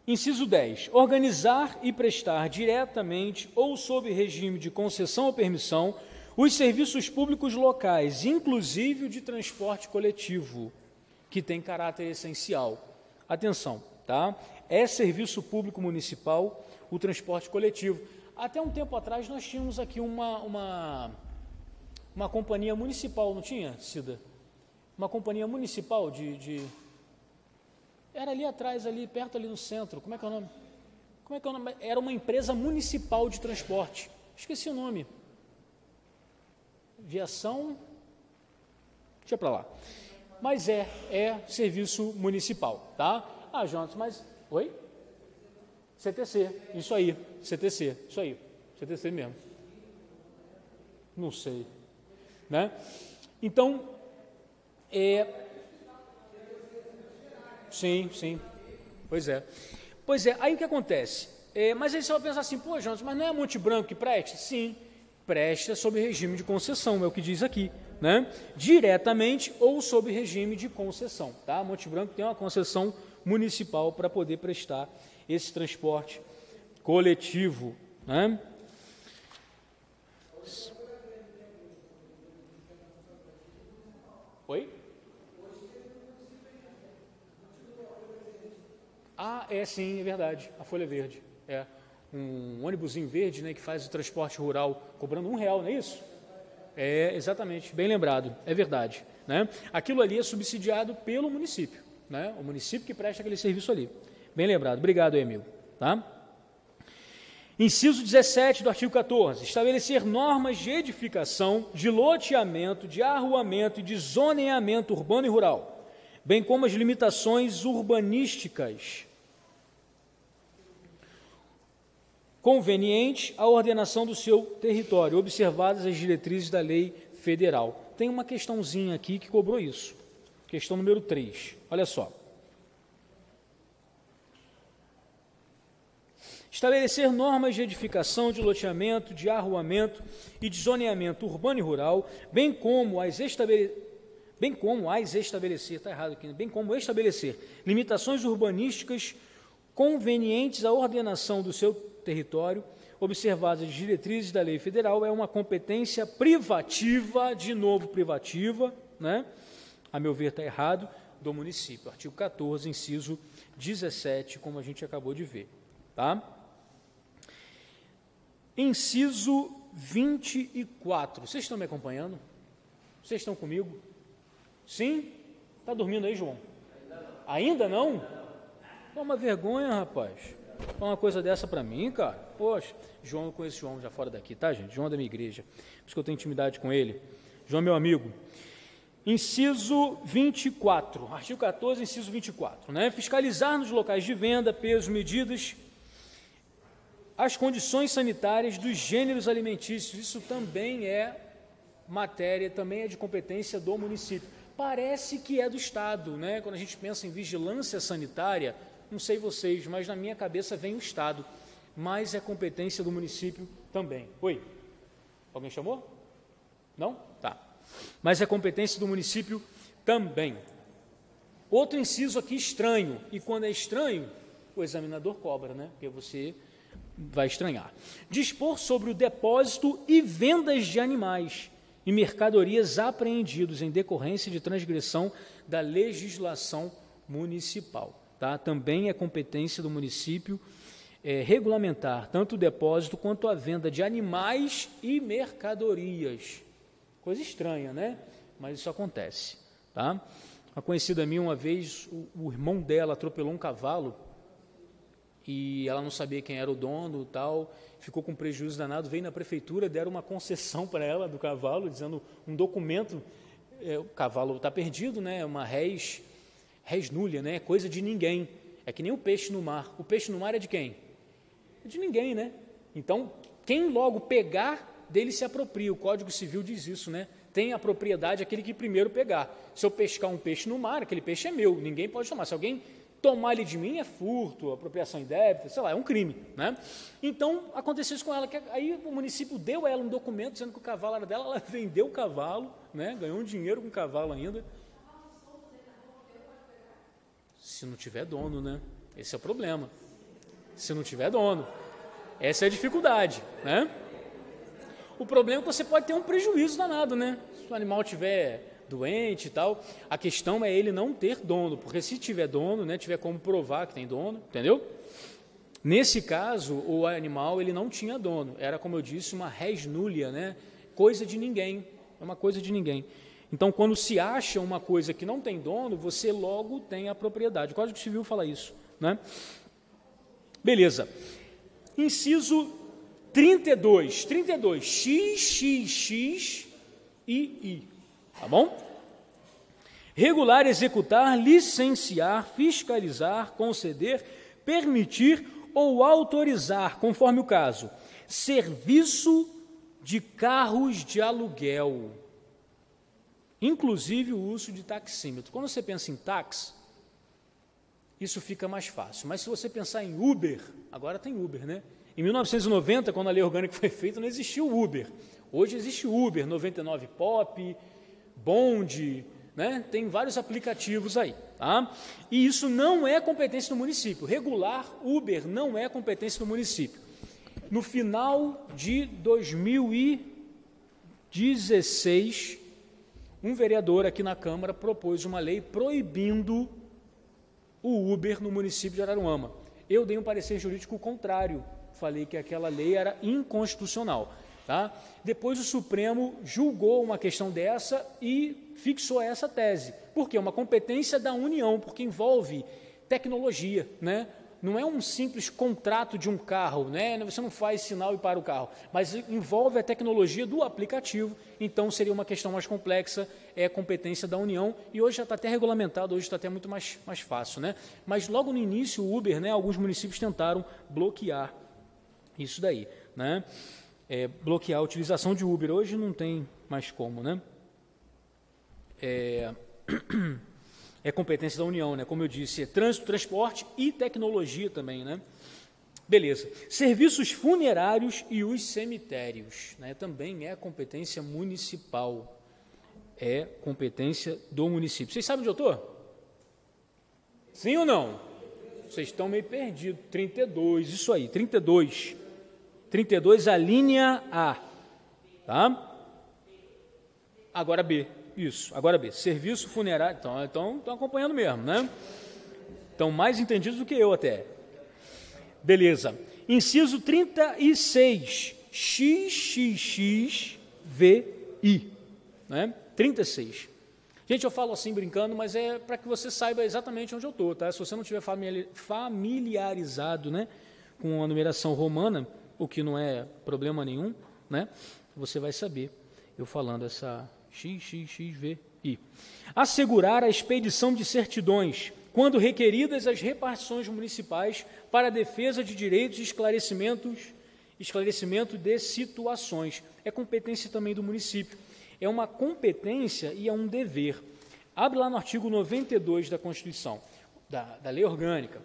Speaker 1: Inciso 10. Organizar e prestar diretamente ou sob regime de concessão ou permissão os serviços públicos locais, inclusive o de transporte coletivo, que tem caráter essencial. Atenção, tá? É serviço público municipal o transporte coletivo. Até um tempo atrás nós tínhamos aqui uma companhia municipal, não tinha, Cida? Uma companhia municipal Era ali atrás, ali perto, ali no centro. Como é que é o nome? Era uma empresa municipal de transporte. Esqueci o nome. Viação... Deixa para lá. Mas é serviço municipal, tá? Ah, Jonas, mas... Oi? CTC, isso aí. CTC, isso aí. CTC mesmo. Não sei. Né? Então, Sim. Pois é. Aí o que acontece? Mas aí você vai pensar assim, pô, Jonas, mas não é Monte Branco que presta? Sim, presta sob regime de concessão, é o que diz aqui, né? Diretamente ou sob regime de concessão, tá? Monte Branco tem uma concessão municipal para poder prestar esse transporte coletivo, né? Oi? Ah, sim, é verdade, a folha verde, um ônibusinho verde, né, que faz o transporte rural cobrando R$1, não é isso? Exatamente, bem lembrado, é verdade, né? Aquilo ali é subsidiado pelo município, né? O município que presta aquele serviço ali, bem lembrado, obrigado, Emil, tá? Inciso 17 do artigo 14, estabelecer normas de edificação, de loteamento, de arruamento e de zoneamento urbano e rural, bem como as limitações urbanísticas conveniente à ordenação do seu território, observadas as diretrizes da lei federal. Tem uma questãozinha aqui que cobrou isso. Questão número 3. Olha só. Estabelecer normas de edificação, de loteamento, de arruamento e de zoneamento urbano e rural, bem como estabelecer limitações urbanísticas convenientes à ordenação do seu território, observadas as diretrizes da lei federal, é uma competência privativa, de novo privativa, né? A meu ver está errado, do município. Artigo 14, inciso 17, como a gente acabou de ver, tá? Inciso 24. Vocês estão me acompanhando? Vocês estão comigo? Sim? Está dormindo aí, João? Ainda não? Toma vergonha, rapaz. Fala uma coisa dessa para mim, cara. Poxa, João, eu conheço João já fora daqui, tá, gente? João é da minha igreja. Por isso que eu tenho intimidade com ele. João é meu amigo. Inciso 24. Artigo 14, inciso 24. Né? Fiscalizar nos locais de venda, pesos, medidas, as condições sanitárias dos gêneros alimentícios. Isso também é matéria, também é de competência do município. Parece que é do Estado, né? Quando a gente pensa em vigilância sanitária, não sei vocês, mas na minha cabeça vem o Estado, mas é competência do município também. Oi? Alguém chamou? Não? Tá. Mas é competência do município também. Outro inciso aqui estranho, e quando é estranho, o examinador cobra, né? Porque você vai estranhar. Dispor sobre o depósito e vendas de animais e mercadorias apreendidos em decorrência de transgressão da legislação municipal. Tá? Também é competência do município regulamentar tanto o depósito quanto a venda de animais e mercadorias. Coisa estranha, né? Mas isso acontece. Tá? Uma conhecida minha, uma vez, o irmão dela atropelou um cavalo e ela não sabia quem era o dono, tal, ficou com prejuízo danado, veio na prefeitura, deram uma concessão para ela do cavalo, dizendo um documento, o cavalo está perdido, né? Uma res nulla, né? Coisa de ninguém. É que nem o peixe no mar. O peixe no mar é de quem? É de ninguém, né? Então, quem logo pegar, dele se apropria. O Código Civil diz isso, né? Tem a propriedade aquele que primeiro pegar. Se eu pescar um peixe no mar, aquele peixe é meu, ninguém pode tomar. Se alguém tomar ele de mim é furto, apropriação indébita, sei lá, é um crime, né? Então, aconteceu isso com ela, que aí o município deu a ela um documento dizendo que o cavalo era dela, ela vendeu o cavalo, né? Ganhou um dinheiro com o cavalo ainda. Se não tiver dono, né? Esse é o problema. Se não tiver dono. Essa é a dificuldade, né? O problema é que você pode ter um prejuízo danado, né? Se o animal tiver doente e tal, a questão é ele não ter dono, porque se tiver dono, né, tiver como provar que tem dono, entendeu? Nesse caso, o animal ele não tinha dono, era, como eu disse, uma res nulla, né? Coisa de ninguém, é uma coisa de ninguém. Então, quando se acha uma coisa que não tem dono, você logo tem a propriedade. O Código Civil fala isso, né? Beleza. Inciso 32, XXX e I. Tá bom? Regular, executar, licenciar, fiscalizar, conceder, permitir ou autorizar, conforme o caso, serviço de carros de aluguel, inclusive o uso de taxímetro. Quando você pensa em táxi, isso fica mais fácil. Mas se você pensar em Uber, agora tem Uber, né? Em 1990, quando a lei orgânica foi feita, não existia o Uber. Hoje existe o Uber, 99 Pop, Bond, né? Tem vários aplicativos aí, tá? E isso não é competência do município. Regular Uber não é competência do município. No final de 2016, um vereador aqui na Câmara propôs uma lei proibindo o Uber no município de Araruama. Eu dei um parecer jurídico contrário, falei que aquela lei era inconstitucional. Tá? Depois o Supremo julgou uma questão dessa e fixou essa tese. Por quê? Uma competência da União, porque envolve tecnologia, né? Não é um simples contrato de um carro, né? Você não faz sinal e para o carro, mas envolve a tecnologia do aplicativo, então seria uma questão mais complexa, é competência da União, e hoje já está até regulamentado, hoje está até muito mais fácil, né? Mas logo no início o Uber, né, alguns municípios tentaram bloquear isso daí, né? Bloquear a utilização de Uber. Hoje não tem mais como, né? É competência da União, né? Como eu disse, é trânsito, transporte e tecnologia também, né? Beleza. Serviços funerários e os cemitérios, né? Também é competência municipal. É competência do município. Vocês sabem onde eu estou? Sim ou não? Vocês estão meio perdidos. 32, isso aí, 32. 32, a linha A. Tá? Agora B. Isso, agora B. Serviço funerário. Então estão acompanhando mesmo, né? Estão mais entendidos do que eu até. Beleza. Inciso 36. XXXVI. Né? 36. Gente, eu falo assim brincando, mas é para que você saiba exatamente onde eu estou, tá? Se você não estiver familiarizado, né, com a numeração romana, o que não é problema nenhum, né? Você vai saber eu falando essa XXXVI. Assegurar a expedição de certidões, quando requeridas as repartições municipais para a defesa de direitos e esclarecimento de situações. É competência também do município. É uma competência e é um dever. Abre lá no artigo 92 da Constituição, da Lei Orgânica.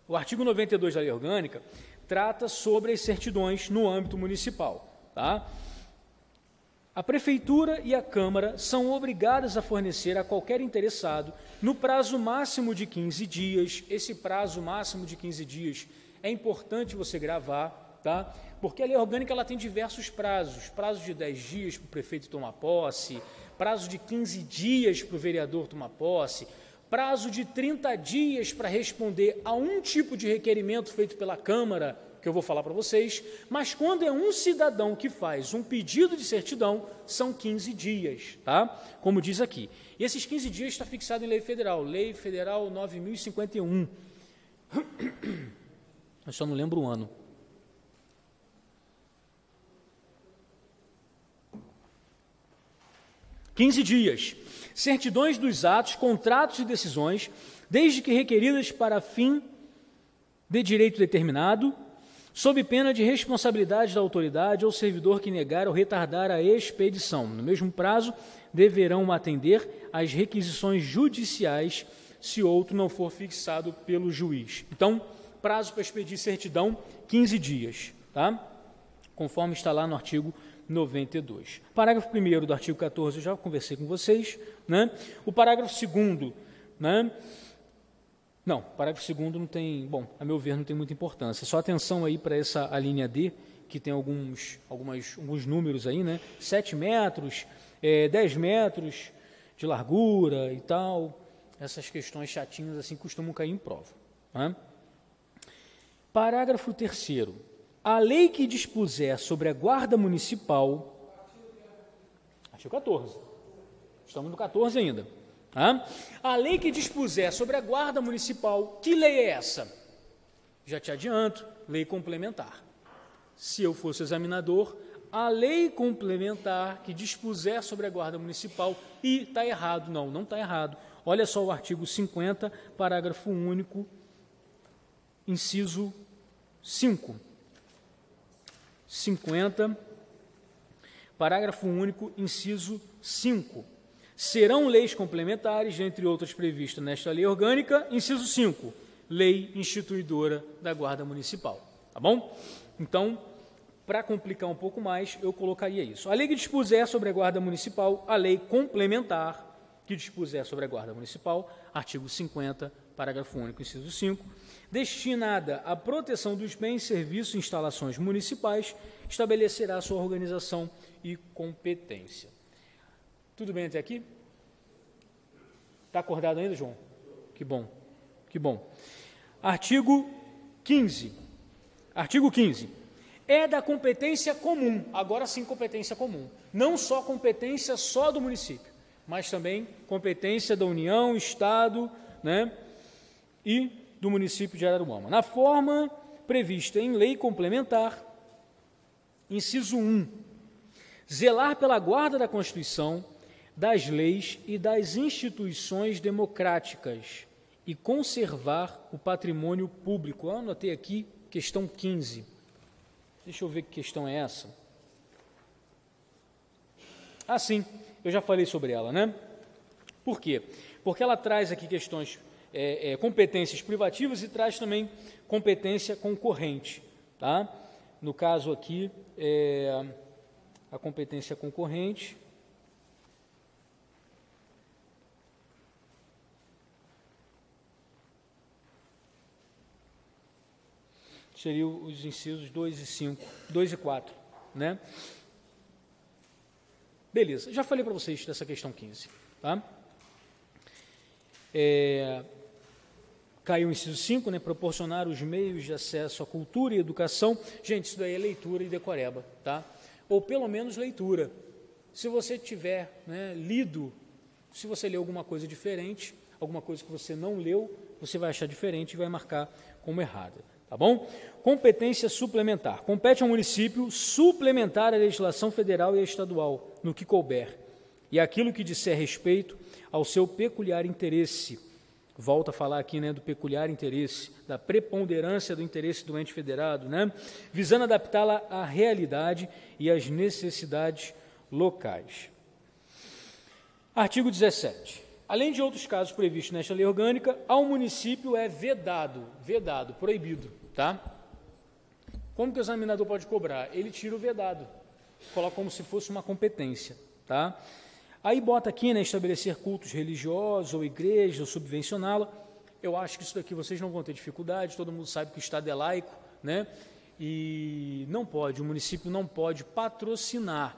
Speaker 1: O artigo 92 da Lei Orgânica trata sobre as certidões no âmbito municipal. Tá? A Prefeitura e a Câmara são obrigadas a fornecer a qualquer interessado, no prazo máximo de 15 dias, esse prazo máximo de 15 dias é importante você gravar, tá? Porque a Lei Orgânica ela tem diversos prazos, prazo de 10 dias para o prefeito tomar posse, prazo de 15 dias para o vereador tomar posse, prazo de 30 dias para responder a um tipo de requerimento feito pela Câmara, que eu vou falar para vocês, mas quando é um cidadão que faz um pedido de certidão, são 15 dias, tá? Como diz aqui. E esses 15 dias está fixado em Lei Federal 9.051. Eu só não lembro o ano. (15 dias). Certidões dos atos, contratos e decisões, desde que requeridas para fim de direito determinado, sob pena de responsabilidade da autoridade ou servidor que negar ou retardar a expedição. No mesmo prazo, deverão atender às requisições judiciais, se outro não for fixado pelo juiz. Então, prazo para expedir certidão, 15 dias, tá? Conforme está lá no artigo 92. Parágrafo 1º do artigo 14, eu já conversei com vocês, né? O parágrafo 2º, né? Não, parágrafo 2º não tem, bom, a meu ver não tem muita importância. Só atenção aí para a linha D, que tem alguns números aí, né? 7 metros, 10 metros de largura e tal. Essas questões chatinhas assim costumam cair em prova, né? Parágrafo 3º. A lei que dispuser sobre a guarda municipal... Artigo 14. Estamos no 14 ainda. Tá? A lei que dispuser sobre a guarda municipal, que lei é essa? Já te adianto, lei complementar. Se eu fosse examinador, a lei complementar que dispuser sobre a guarda municipal, e está errado, não está errado. Olha só o artigo 50, parágrafo único, inciso 5. 50, parágrafo único, inciso 5. Serão leis complementares, entre outras previstas nesta lei orgânica, inciso 5, lei instituidora da Guarda Municipal. Tá bom? Então, para complicar um pouco mais, eu colocaria isso. A lei que dispuser sobre a Guarda Municipal, a lei complementar que dispuser sobre a Guarda Municipal, artigo 50, parágrafo único, inciso 5, destinada à proteção dos bens, serviços e instalações municipais, estabelecerá sua organização e competência. Tudo bem até aqui? Está acordado ainda, João? Que bom, que bom. Artigo 15. Artigo 15. É da competência comum, agora sim competência comum. Não só competência só do município, mas também competência da União, Estado, né, e do município de Araruama. Na forma prevista em lei complementar, inciso 1, zelar pela guarda da Constituição, das leis e das instituições democráticas e conservar o patrimônio público. Eu anotei aqui questão 15. Deixa eu ver que questão é essa. Ah, sim, eu já falei sobre ela, né? Por quê? Porque ela traz aqui questões, competências privativas e traz também competência concorrente, tá? No caso aqui, a competência concorrente seriam os incisos 2 e 4, né? Beleza, já falei para vocês dessa questão 15, tá? Caiu o inciso 5, né? Proporcionar os meios de acesso à cultura e educação. Gente, isso daí é leitura e decoreba, tá? Ou pelo menos leitura. Se você tiver, né, lido, se você leu alguma coisa diferente, alguma coisa que você não leu, você vai achar diferente e vai marcar como errada, tá bom? Competência suplementar. Compete ao município suplementar a legislação federal e estadual, no que couber, e aquilo que disser respeito ao seu peculiar interesse. Volta a falar aqui, né, do peculiar interesse, da preponderância do interesse do ente federado, né, visando adaptá-la à realidade e às necessidades locais. Artigo 17. Além de outros casos previstos nesta lei orgânica, ao município é vedado, proibido, tá? Como que o examinador pode cobrar? Ele tira o vedado, coloca como se fosse uma competência, tá? Aí bota aqui, né, estabelecer cultos religiosos ou igrejas, ou subvencioná-la. Eu acho que isso daqui vocês não vão ter dificuldade, todo mundo sabe que o Estado é laico, né? E não pode, o município não pode patrocinar,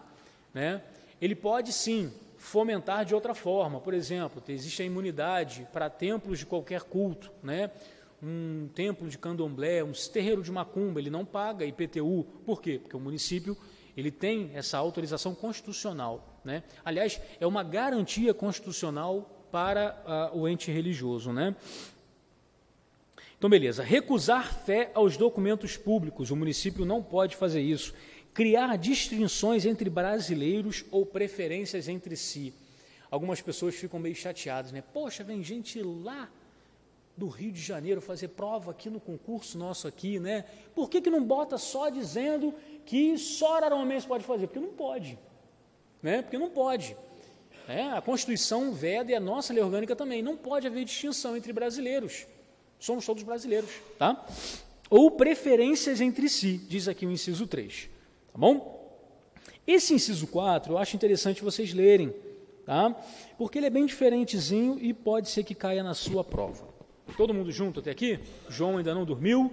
Speaker 1: né? Ele pode sim fomentar de outra forma, por exemplo, existe a imunidade para templos de qualquer culto, né? Um templo de candomblé, um terreiro de macumba, ele não paga IPTU. Por quê? Porque o município ele tem essa autorização constitucional, né? Aliás, é uma garantia constitucional para o ente religioso, né? Então, beleza. Recusar fé aos documentos públicos, o município não pode fazer isso. Criar distinções entre brasileiros ou preferências entre si. Algumas pessoas ficam meio chateadas, né? Poxa, vem gente lá do Rio de Janeiro fazer prova aqui no concurso nosso aqui, né? Por que não bota só dizendo que só Araruamense pode fazer? Porque não pode, né? Porque não pode. A Constituição veda e a nossa lei orgânica também. Não pode haver distinção entre brasileiros. Somos todos brasileiros, tá? Ou preferências entre si, diz aqui o inciso 3, tá bom? Esse inciso 4 eu acho interessante vocês lerem, tá? Porque ele é bem diferentezinho e pode ser que caia na sua prova. Todo mundo junto até aqui? João ainda não dormiu?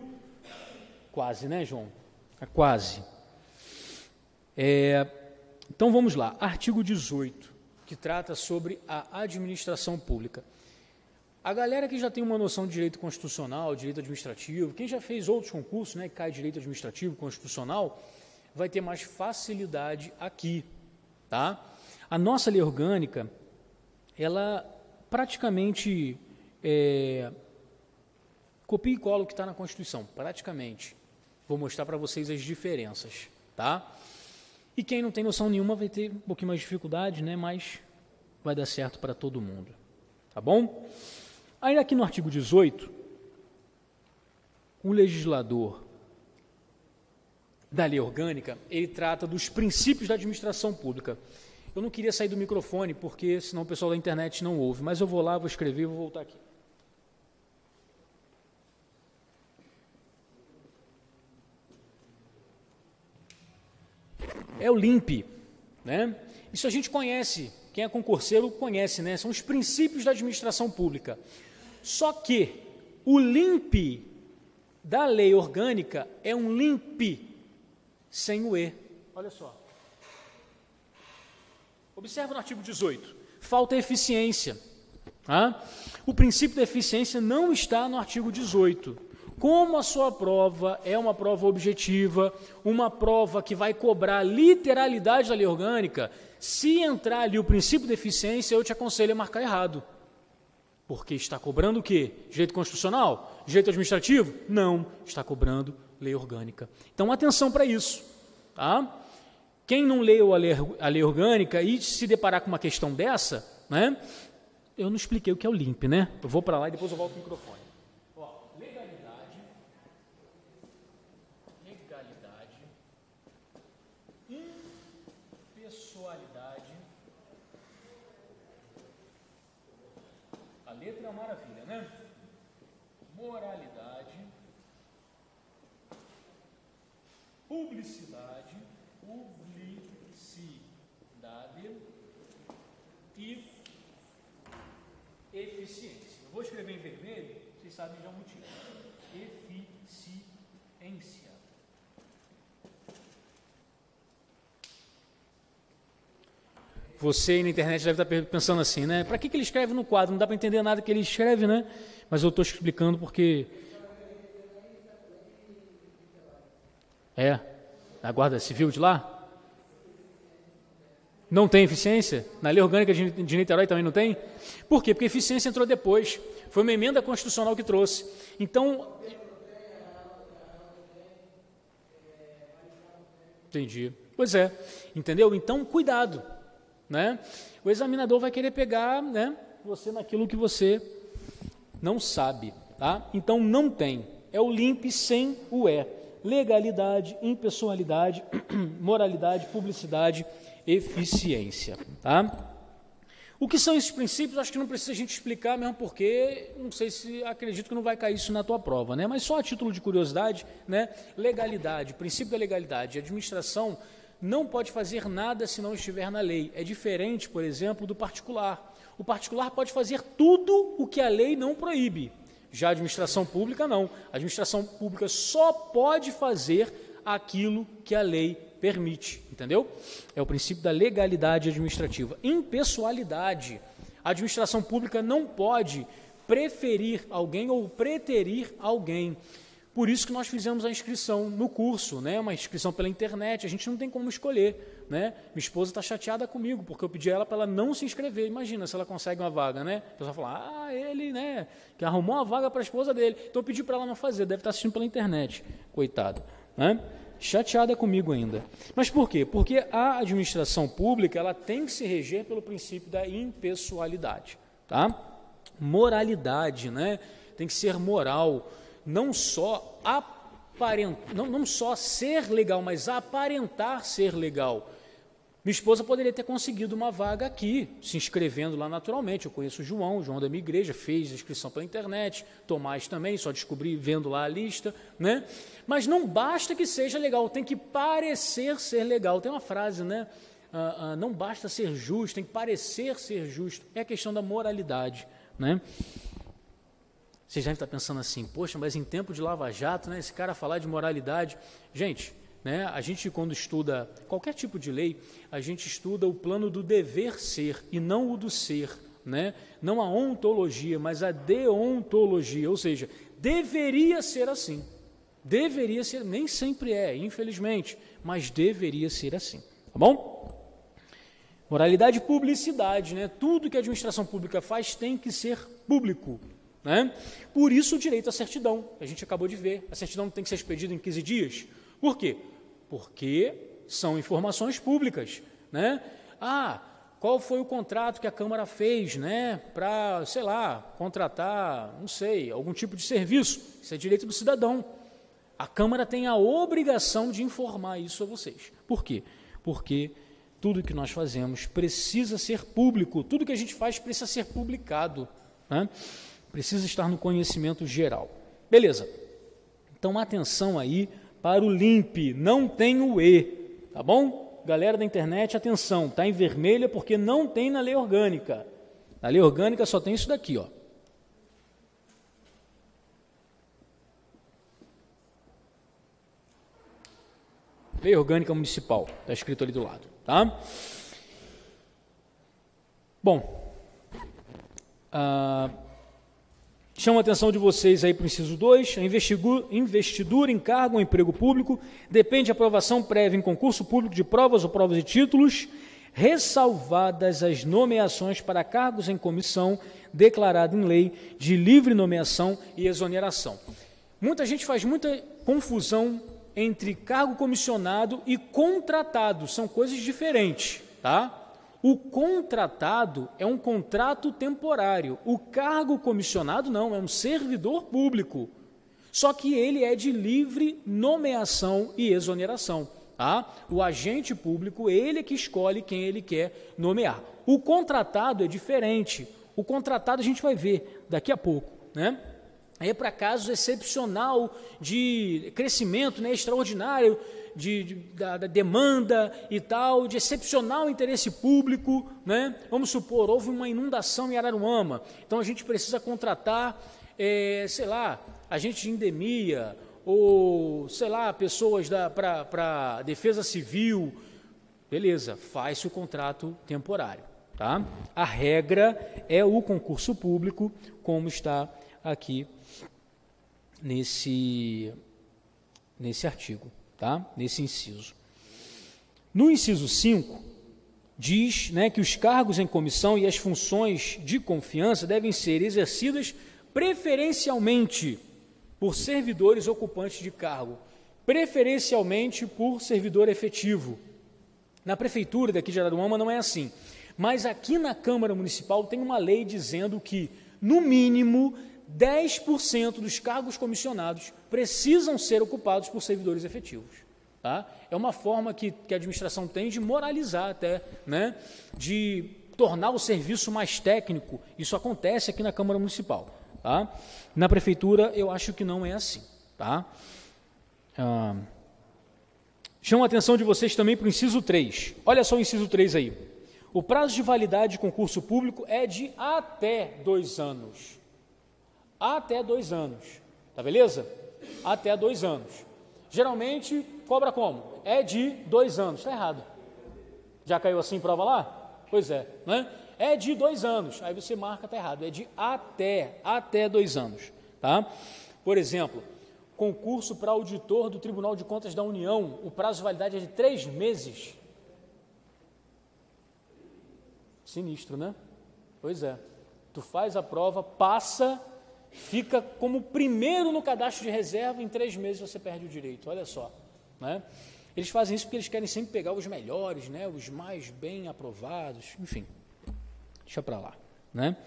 Speaker 1: Quase, né, João? Quase. Então, vamos lá. Artigo 18, que trata sobre a administração pública. A galera que já tem uma noção de direito constitucional, direito administrativo, quem já fez outros concursos, né, que cai direito administrativo, constitucional, vai ter mais facilidade aqui, tá? A nossa lei orgânica, ela praticamente copia e cola o que está na Constituição, praticamente. Vou mostrar para vocês as diferenças, tá? E quem não tem noção nenhuma vai ter um pouquinho mais de dificuldade, né? Mas vai dar certo para todo mundo, tá bom? Aí aqui no artigo 18, o legislador da lei orgânica, ele trata dos princípios da administração pública. Eu não queria sair do microfone, porque senão o pessoal da internet não ouve, mas eu vou lá, vou escrever e vou voltar aqui. É o LIMP, né? Isso a gente conhece, quem é concurseiro conhece, né? São os princípios da administração pública. Só que o LIMP da lei orgânica é um LIMP sem o E. Olha só. Observa no artigo 18. Falta eficiência. Tá? O princípio da eficiência não está no artigo 18. Como a sua prova é uma prova objetiva, uma prova que vai cobrar literalidade da lei orgânica, se entrar ali o princípio da eficiência, eu te aconselho a marcar errado. Porque está cobrando o quê? Direito constitucional? Direito administrativo? Não, está cobrando lei orgânica. Então, atenção para isso. Tá? Quem não leu a lei orgânica e se deparar com uma questão dessa, né? Eu não expliquei o que é o LIMP, né? Eu vou para lá e depois eu volto ao microfone. letra é uma maravilha, né? Moralidade, publicidade e eficiência. Eu vou escrever em vermelho, vocês sabem já o motivo. Eficiência. Você aí na internet deve estar pensando assim, né? Para que ele escreve no quadro? Não dá para entender nada que ele escreve, né? Mas eu estou explicando porque... na Guarda Civil de lá? Não tem eficiência? Na Lei Orgânica de Niterói também não tem? Por quê? Porque a eficiência entrou depois. Foi uma emenda constitucional que trouxe. Então... Entendi. Pois é. Entendeu? Então, cuidado. Né? O examinador vai querer pegar, né, você naquilo que você não sabe. Tá? Então, não tem. É o LIMP sem o E. Legalidade, impessoalidade, moralidade, publicidade, eficiência. Tá? O que são esses princípios? Acho que não precisa a gente explicar, mesmo porque não sei se acredito que não vai cair isso na tua prova, né? Mas só a título de curiosidade, né? Legalidade, princípio da legalidade, a administração não pode fazer nada se não estiver na lei. É diferente, por exemplo, do particular. O particular pode fazer tudo o que a lei não proíbe. Já a administração pública, não. A administração pública só pode fazer aquilo que a lei permite, entendeu? É o princípio da legalidade administrativa. Impessoalidade. A administração pública não pode preferir alguém ou preterir alguém. Por isso que nós fizemos a inscrição no curso, né? Uma inscrição pela internet, a gente não tem como escolher, né? Minha esposa está chateada comigo, porque eu pedi a ela para ela não se inscrever. Imagina se ela consegue uma vaga, né? A pessoa fala, ele, né, que arrumou uma vaga para a esposa dele. Então eu pedi para ela não fazer, deve estar assistindo pela internet, coitada, né? Chateada comigo ainda. Mas por quê? Porque a administração pública, ela tem que se reger pelo princípio da impessoalidade, tá? Moralidade, né? Tem que ser moral. Não só não só ser legal, mas aparentar ser legal. Minha esposa poderia ter conseguido uma vaga aqui, se inscrevendo lá naturalmente. Eu conheço o João da minha igreja, fez a inscrição pela internet, Tomás também, só descobri vendo lá a lista, né? Mas não basta que seja legal, tem que parecer ser legal. Tem uma frase, né? Não basta ser justo, tem que parecer ser justo. É a questão da moralidade, né? Vocês devem estar pensando assim, poxa, mas em tempo de Lava Jato, né, esse cara falar de moralidade. Gente, né, a gente quando estuda qualquer tipo de lei, a gente estuda o plano do dever ser e não o do ser. Né? Não a ontologia, mas a deontologia, ou seja, deveria ser assim. Deveria ser, nem sempre é, infelizmente, mas deveria ser assim. Tá bom? Moralidade e publicidade, né? Tudo que a administração pública faz tem que ser público. Né? Por isso o direito à certidão, a gente acabou de ver, a certidão tem que ser expedida em 15 dias. Por quê? Porque são informações públicas. Né? Qual foi o contrato que a Câmara fez, né, para, sei lá, contratar, não sei, algum tipo de serviço? Isso é direito do cidadão. A Câmara tem a obrigação de informar isso a vocês. Por quê? Porque tudo que nós fazemos precisa ser público, tudo que a gente faz precisa ser publicado, né? Precisa estar no conhecimento geral. Beleza. Então, atenção aí para o LIMP, não tem o E, tá bom? Galera da internet, atenção, está em vermelha porque não tem na lei orgânica. Na lei orgânica só tem isso daqui, ó. Lei Orgânica Municipal, está escrito ali do lado, tá? Bom, chamo a atenção de vocês aí para o inciso 2, a investidura em cargo ou emprego público depende de aprovação prévia em concurso público de provas ou provas e títulos, ressalvadas as nomeações para cargos em comissão declarada em lei de livre nomeação e exoneração. Muita gente faz muita confusão entre cargo comissionado e contratado, são coisas diferentes, tá? O contratado é um contrato temporário, o cargo comissionado não, é um servidor público, só que ele é de livre nomeação e exoneração. Tá? O agente público, ele é que escolhe quem ele quer nomear. O contratado é diferente, O contratado a gente vai ver daqui a pouco, né? É para casos excepcional de crescimento, né, extraordinário da demanda e tal, de excepcional interesse público, né? Vamos supor, houve uma inundação em Araruama, então a gente precisa contratar, sei lá, agente de endemia, ou, sei lá, pessoas para defesa civil, beleza, faz-se o contrato temporário, tá? A regra é o concurso público, como está aqui nesse artigo, tá? Nesse inciso. No inciso 5, diz, né, que os cargos em comissão e as funções de confiança devem ser exercidas preferencialmente por servidores ocupantes de cargo, preferencialmente por servidor efetivo. Na prefeitura daqui de Araruama não é assim, mas aqui na Câmara Municipal tem uma lei dizendo que, no mínimo, 10% dos cargos comissionados precisam ser ocupados por servidores efetivos. Tá? É uma forma que a administração tem de moralizar até, né, de tornar o serviço mais técnico. Isso acontece aqui na Câmara Municipal. Tá? Na prefeitura eu acho que não é assim. Tá? Chamo a atenção de vocês também para o inciso 3. Olha só o inciso 3 aí. O prazo de validade de concurso público é de até 2 anos. Até 2 anos. Tá beleza? Até 2 anos. Geralmente, cobra como? É de 2 anos. Está errado. Já caiu assim em prova lá? Pois é. Né? É de 2 anos. Aí você marca, está errado. É de até 2 anos. Tá? Por exemplo, concurso para auditor do Tribunal de Contas da União, o prazo de validade é de 3 meses. Sinistro, né? Pois é. Tu faz a prova, passa, fica como primeiro no cadastro de reserva, em 3 meses você perde o direito. Olha só, né? Eles fazem isso porque eles querem sempre pegar os melhores, né? Os mais bem aprovados, enfim. Deixa para lá, né?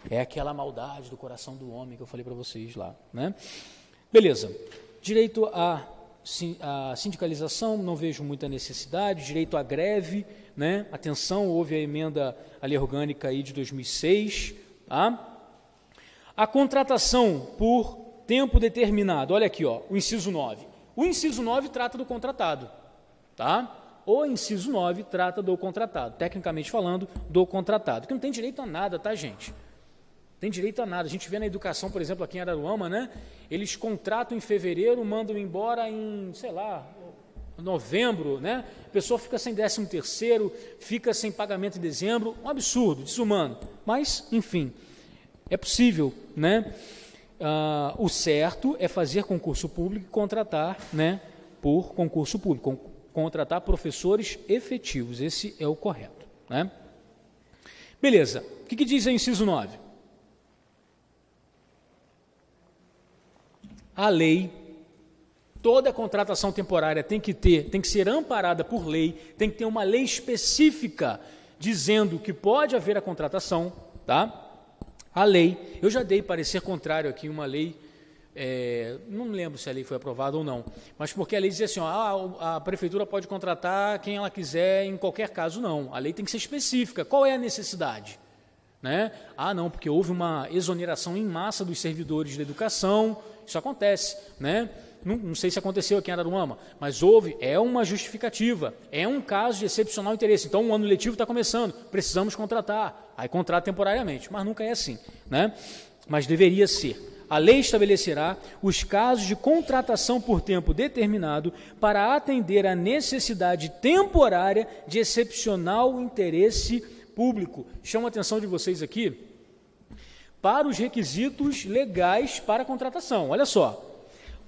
Speaker 1: É aquela maldade do coração do homem que eu falei para vocês lá, né? Beleza, direito à sindicalização, não vejo muita necessidade, direito à greve, né? Atenção, houve a emenda à lei orgânica aí de 2006, tá? A contratação por tempo determinado, olha aqui, ó, o inciso 9. O inciso 9 trata do contratado, tá? O inciso 9 trata do contratado, tecnicamente falando, do contratado, que não tem direito a nada, tá, gente? Tem direito a nada. A gente vê na educação, por exemplo, aqui em Araruama, né? Eles contratam em fevereiro, mandam embora em, sei lá, novembro, né? A pessoa fica sem 13º, fica sem pagamento em dezembro, um absurdo, desumano. Mas, enfim, é possível, né? O certo é fazer concurso público e contratar, né, por concurso público, contratar professores efetivos. Esse é o correto, né? Beleza. O que diz o inciso 9? A lei, toda contratação temporária tem que ser amparada por lei, tem que ter uma lei específica dizendo que pode haver a contratação, tá? A lei, eu já dei parecer contrário aqui, uma lei, não me lembro se a lei foi aprovada ou não, mas porque a lei dizia assim, ó, a prefeitura pode contratar quem ela quiser em qualquer caso, não. A lei tem que ser específica. Qual é a necessidade? Né? Não, porque houve uma exoneração em massa dos servidores da educação, isso acontece, né? Não sei se aconteceu aqui em Araruama, mas houve, é uma justificativa, é um caso de excepcional interesse. Então, o ano letivo está começando, precisamos contratar, aí contrata temporariamente, mas nunca é assim, né? Mas deveria ser. A lei estabelecerá os casos de contratação por tempo determinado para atender à necessidade temporária de excepcional interesse público. Chamo a atenção de vocês aqui para os requisitos legais para a contratação. Olha só.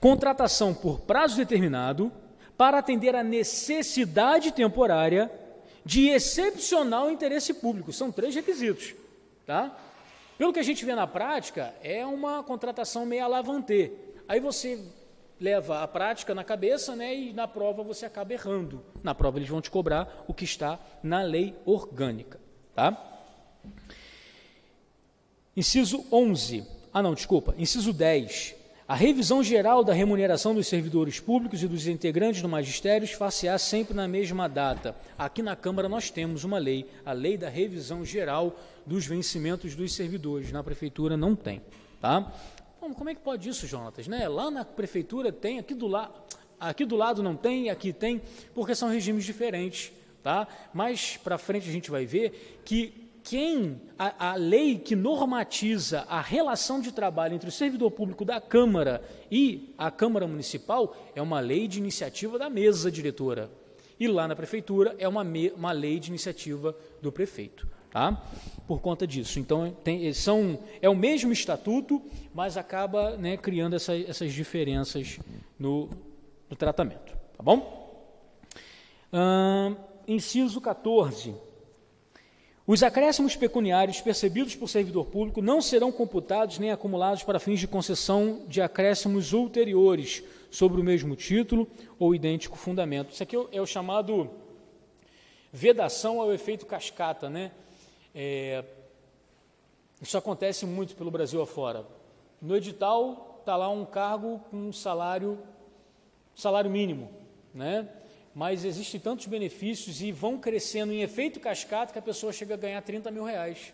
Speaker 1: Contratação por prazo determinado para atender à necessidade temporária de excepcional interesse público. São 3 requisitos, tá? Pelo que a gente vê na prática, é uma contratação meio alavantê. Aí você leva a prática na cabeça, né, e na prova você acaba errando. Na prova eles vão te cobrar o que está na lei orgânica, tá? Inciso 11. Inciso 10. A revisão geral da remuneração dos servidores públicos e dos integrantes do magistério far-se-á sempre na mesma data. Aqui na Câmara nós temos uma lei, a lei da revisão geral dos vencimentos dos servidores. Na Prefeitura não tem, tá? Bom, como é que pode isso, Jonatas? Né? Lá na Prefeitura tem, aqui do lado não tem, aqui tem, porque são regimes diferentes, tá? Mais para frente a gente vai ver que a lei que normatiza a relação de trabalho entre o servidor público da Câmara e a Câmara Municipal é uma lei de iniciativa da mesa diretora. E lá na Prefeitura é uma lei de iniciativa do prefeito, tá? Por conta disso. Então, é o mesmo estatuto, mas acaba, né, criando essas diferenças no tratamento, tá bom? Inciso 14. Os acréscimos pecuniários percebidos por servidor público não serão computados nem acumulados para fins de concessão de acréscimos ulteriores sobre o mesmo título ou idêntico fundamento. Isso aqui é o chamado vedação ao efeito cascata, né? Isso acontece muito pelo Brasil afora. No edital está lá um cargo com salário mínimo, né? Mas existem tantos benefícios e vão crescendo em efeito cascata que a pessoa chega a ganhar 30 mil reais.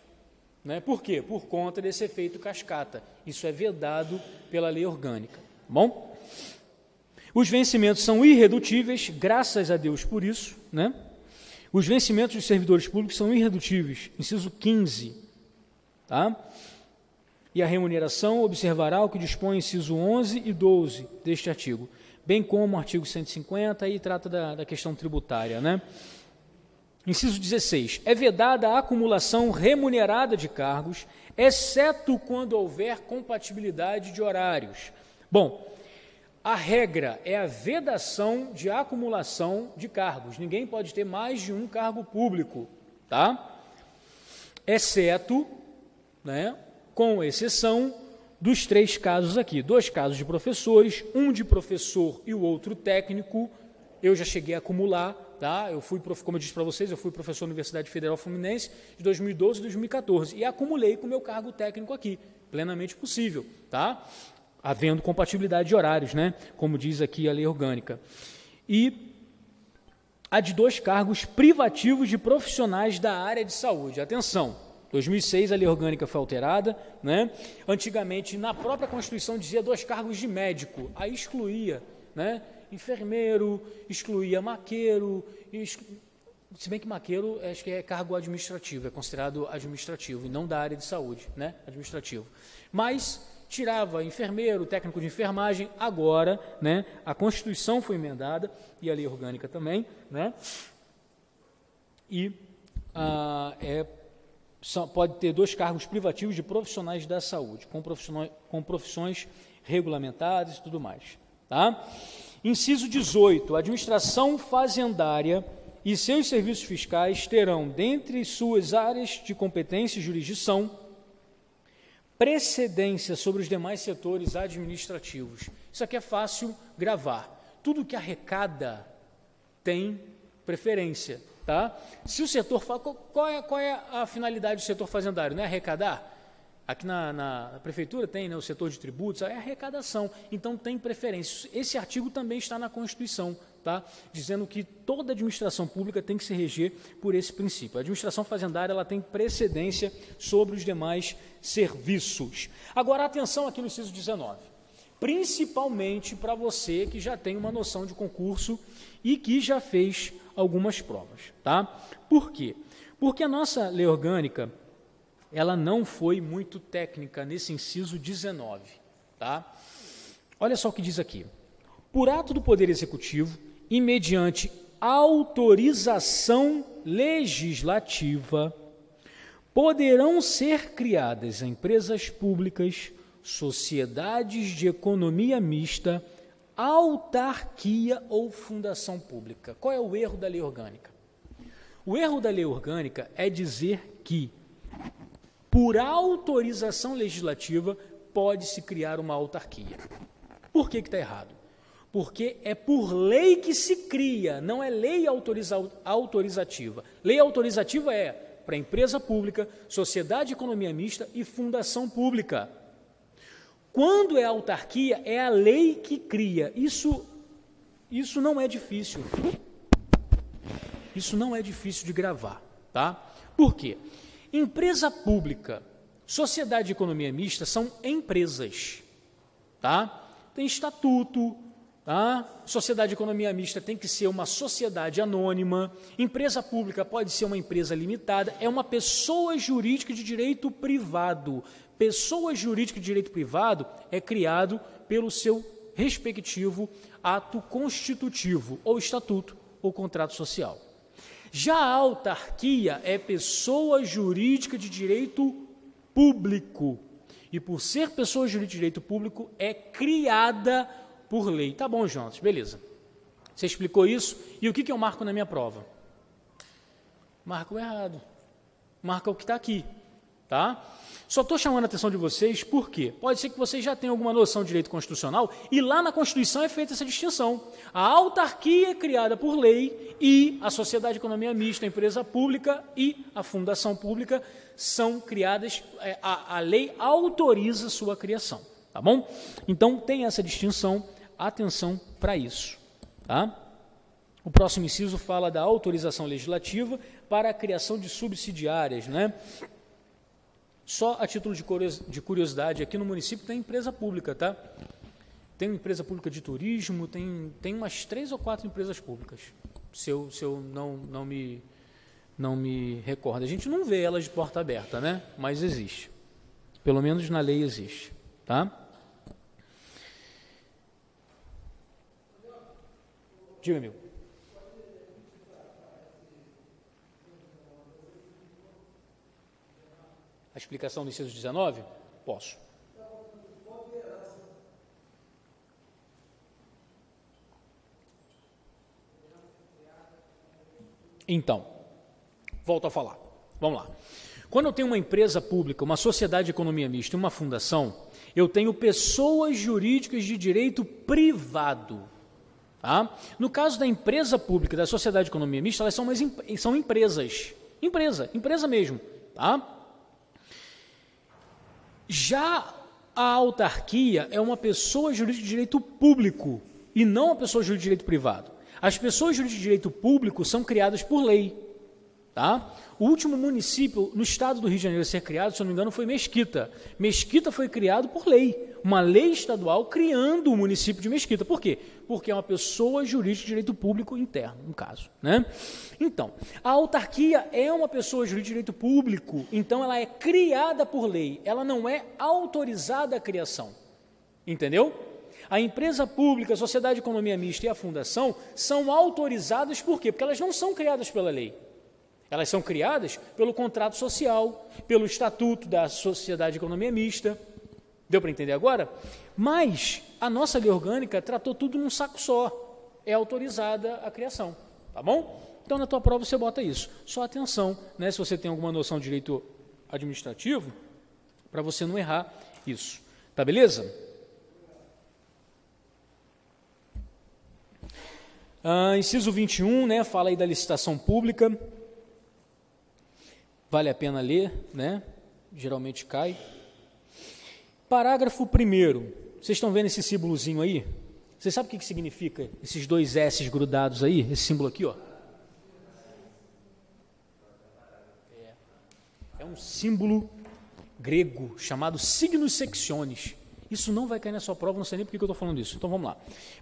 Speaker 1: Né? Por quê? Por conta desse efeito cascata. Isso é vedado pela lei orgânica. Bom? Os vencimentos são irredutíveis, graças a Deus por isso. Né? Os vencimentos dos servidores públicos são irredutíveis. Inciso 15. Tá? E a remuneração observará o que dispõe inciso 11 e 12 deste artigo, bem como o artigo 150, aí trata da questão tributária, né? Inciso 16. É vedada a acumulação remunerada de cargos, exceto quando houver compatibilidade de horários. Bom, a regra é a vedação de acumulação de cargos. Ninguém pode ter mais de um cargo público, tá? Exceto, né, com exceção dos 3 casos aqui, 2 casos de professores, um de professor e o outro técnico. Eu já cheguei a acumular, tá? Como eu disse para vocês, eu fui professor na Universidade Federal Fluminense de 2012 e 2014 e acumulei com o meu cargo técnico aqui, plenamente possível, tá? Havendo compatibilidade de horários, né? Como diz aqui a lei orgânica. E a de 2 cargos privativos de profissionais da área de saúde. Atenção! 2006 a lei orgânica foi alterada, né? Antigamente, na própria Constituição dizia 2 cargos de médico, aí excluía, né? Enfermeiro, excluía maqueiro, se bem que maqueiro acho que é cargo administrativo, é considerado administrativo e não da área de saúde, né? Administrativo. Mas tirava enfermeiro, técnico de enfermagem. Agora, né, a Constituição foi emendada e a lei orgânica também, né? E pode ter 2 cargos privativos de profissionais da saúde, com profissões regulamentadas e tudo mais. Tá? Inciso 18. A administração fazendária e seus serviços fiscais terão, dentre suas áreas de competência e jurisdição, precedência sobre os demais setores administrativos. Isso aqui é fácil gravar. Tudo que arrecada tem preferência. Tá? Se o setor, qual é a finalidade do setor fazendário? Não é arrecadar? Aqui na Prefeitura tem, né, o setor de tributos, é arrecadação, então tem preferência. Esse artigo também está na Constituição, tá? Dizendo que toda administração pública tem que se reger por esse princípio. A administração fazendária ela tem precedência sobre os demais serviços. Agora, atenção aqui no inciso 19, principalmente para você que já tem uma noção de concurso e que já fez algumas provas, tá? Por quê? Porque a nossa lei orgânica, ela não foi muito técnica nesse inciso 19, tá? Olha só o que diz aqui. Por ato do Poder Executivo e mediante autorização legislativa, poderão ser criadas empresas públicas, sociedades de economia mista, autarquia ou fundação pública. Qual é o erro da lei orgânica? O erro da lei orgânica é dizer que, por autorização legislativa, pode-se criar uma autarquia. Por que está errado? Porque é por lei que se cria, não é lei autorizativa. Lei autorizativa é para empresa pública, sociedade de economia mista e fundação pública. Quando é autarquia, é a lei que cria. Isso não é difícil. Isso não é difícil de gravar, tá? Por quê? Empresa pública, sociedade de economia mista são empresas, tá? Tem estatuto, tá? Sociedade de economia mista tem que ser uma sociedade anônima. Empresa pública pode ser uma empresa limitada. É uma pessoa jurídica de direito privado. Pessoa jurídica de direito privado é criado pelo seu respectivo ato constitutivo, ou estatuto, ou contrato social. Já a autarquia é pessoa jurídica de direito público. E por ser pessoa jurídica de direito público, é criada por lei. Tá bom, Jonas, beleza. Você explicou isso. E o que eu marco na minha prova? Marca o errado. Marca o que está aqui. Tá? Só estou chamando a atenção de vocês porque pode ser que vocês já tenham alguma noção de direito constitucional e lá na Constituição é feita essa distinção. A autarquia é criada por lei e a sociedade de economia mista, a empresa pública e a fundação pública são criadas, a lei autoriza sua criação, tá bom? Então tem essa distinção, atenção para isso, tá? O próximo inciso fala da autorização legislativa para a criação de subsidiárias, né? Só a título de curiosidade, aqui no município tem empresa pública, tá? Tem uma empresa pública de turismo, tem umas 3 ou 4 empresas públicas, se eu não me recordo. A gente não vê elas de porta aberta, né? Mas existe. Pelo menos na lei existe, tá? Diga, amigo. A explicação do inciso 19? Posso. Então, volto a falar. Vamos lá. Quando eu tenho uma empresa pública, uma sociedade de economia mista e uma fundação, eu tenho pessoas jurídicas de direito privado. Tá? No caso da empresa pública, da sociedade de economia mista, elas são empresas. Empresa mesmo. Tá? Já a autarquia é uma pessoa jurídica de direito público e não uma pessoa jurídica de direito privado. As pessoas jurídicas de direito público são criadas por lei. Tá? O último município no estado do Rio de Janeiro a ser criado, se eu não me engano, foi Mesquita. Mesquita foi criado por lei, uma lei estadual criando o município de Mesquita. Por quê? Porque é uma pessoa jurídica de direito público interno, no caso. Né? Então, a autarquia é uma pessoa jurídica de direito público, então ela é criada por lei, ela não é autorizada a criação. Entendeu? A empresa pública, a sociedade de economia mista e a fundação são autorizadas por quê? Porque elas não são criadas pela lei. Elas são criadas pelo contrato social, pelo estatuto da sociedade de economia mista. Deu para entender agora? Mas a nossa lei orgânica tratou tudo num saco só. É autorizada a criação. Tá bom? Então na tua prova você bota isso. Só atenção, né, se você tem alguma noção de direito administrativo, para você não errar isso. Tá beleza? Inciso 21, né, fala aí da licitação pública. Vale a pena ler, né? Geralmente cai. Parágrafo 1º. Vocês estão vendo esse símbolozinho aí? Vocês sabem o que significa esses 2 S grudados aí? Esse símbolo aqui, ó. É um símbolo grego chamado signos sectionis. Isso não vai cair na sua prova, não sei nem por que eu estou falando isso. Então vamos lá.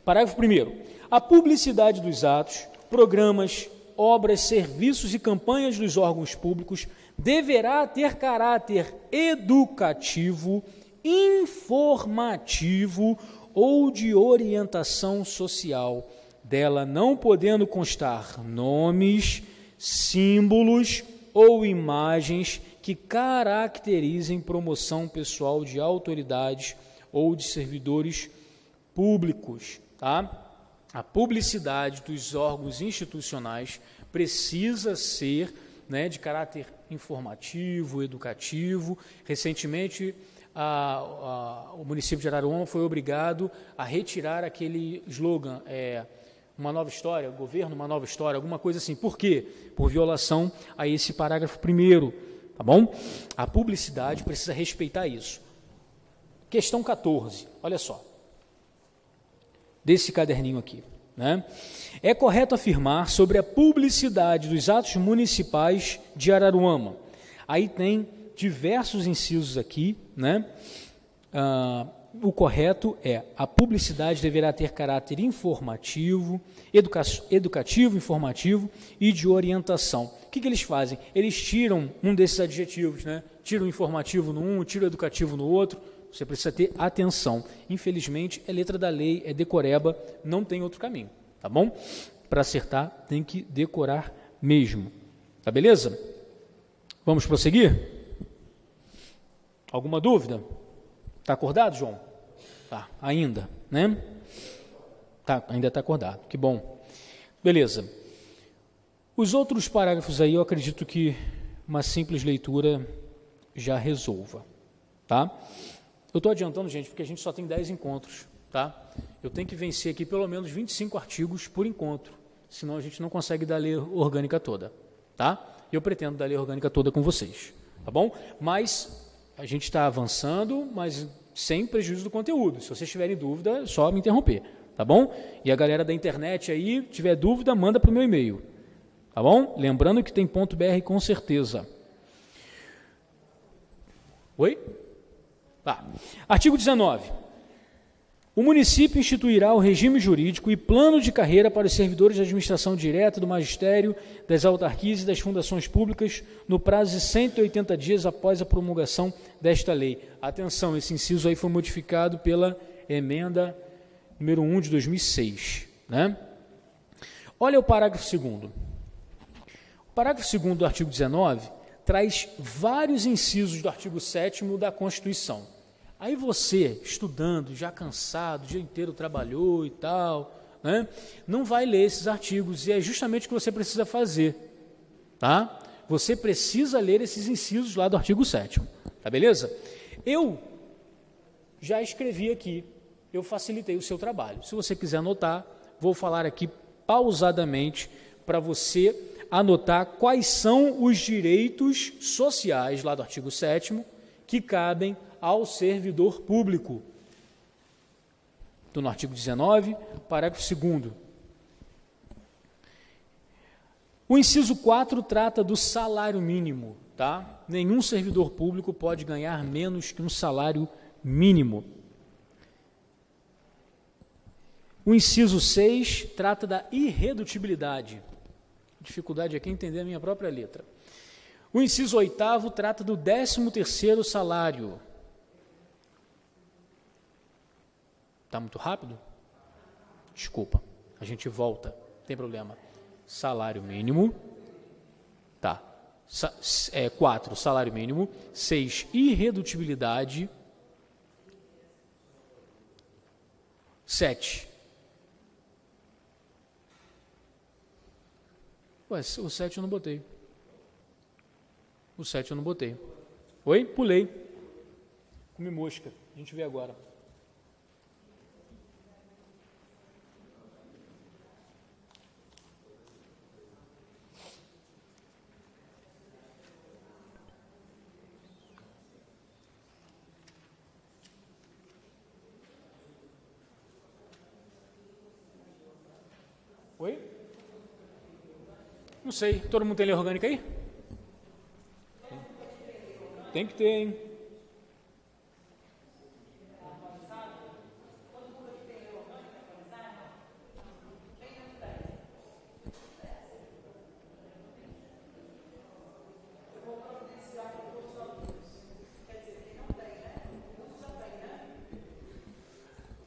Speaker 1: Parágrafo 1º. A publicidade dos atos, programas, obras, serviços e campanhas dos órgãos públicos deverá ter caráter educativo, informativo ou de orientação social, dela não podendo constar nomes, símbolos ou imagens que caracterizem promoção pessoal de autoridades ou de servidores públicos, tá? A publicidade dos órgãos institucionais precisa ser, né, de caráter informativo, educativo. Recentemente, o município de Araruama foi obrigado a retirar aquele slogan, uma nova história, governo, uma nova história, alguma coisa assim. Por quê? Por violação a esse parágrafo 1º, tá bom? A publicidade precisa respeitar isso. Questão 14, olha só, desse caderninho aqui, né? É correto afirmar sobre a publicidade dos atos municipais de Araruama. Aí tem diversos incisos aqui, né? O correto é: a publicidade deverá ter caráter informativo, educativo, informativo e de orientação. O que eles fazem? Eles tiram um desses adjetivos, né? Tiram o informativo no um, tiram o educativo no outro. Você precisa ter atenção. Infelizmente, é letra da lei, é decoreba, não tem outro caminho, tá bom? Para acertar, tem que decorar mesmo. Tá beleza? Vamos prosseguir? Alguma dúvida? Está acordado, João? Tá, ainda, né? Tá, ainda está acordado, que bom. Beleza. Os outros parágrafos aí, eu acredito que uma simples leitura já resolva, tá? Eu estou adiantando, gente, porque a gente só tem 10 encontros, tá? Eu tenho que vencer aqui pelo menos 25 artigos por encontro, senão a gente não consegue dar a lei orgânica toda, tá? Eu pretendo dar a lei orgânica toda com vocês, tá bom? Mas a gente está avançando, mas sem prejuízo do conteúdo. Se vocês tiverem dúvida, é só me interromper, tá bom? E a galera da internet aí, tiver dúvida, manda para o meu e-mail, tá bom? Lembrando que tem .br com certeza. Oi? Tá. Artigo 19. O município instituirá o regime jurídico e plano de carreira para os servidores de administração direta, do magistério, das autarquias e das fundações públicas no prazo de 180 dias após a promulgação desta lei. Atenção, esse inciso aí foi modificado pela emenda número 1 de 2006, né? Olha o parágrafo 2º. O parágrafo 2º do artigo 19 traz vários incisos do artigo 7º da Constituição. Aí você, estudando, já cansado, o dia inteiro trabalhou e tal, né? Não vai ler esses artigos, e é justamente o que você precisa fazer, tá? Você precisa ler esses incisos lá do artigo 7º, tá beleza? Eu já escrevi aqui, eu facilitei o seu trabalho. Se você quiser anotar, vou falar aqui pausadamente para você anotar quais são os direitos sociais lá do artigo 7º que cabem ao servidor público. Estou no artigo 19, parágrafo 2º. O inciso 4 trata do salário mínimo, tá? Nenhum servidor público pode ganhar menos que um salário mínimo. O inciso 6 trata da irredutibilidade. Dificuldade aqui é entender a minha própria letra. O inciso 8º trata do 13º salário. Está muito rápido? Desculpa, a gente volta, não tem problema. Salário mínimo, tá. 4, salário mínimo. 6, irredutibilidade. 7. Ué, o 7 eu não botei. O 7 eu não botei. Oi? Pulei. Comi mosca. A gente vê agora. Oi? Não sei. Todo mundo tem lei orgânica aí? Tem que ter, hein?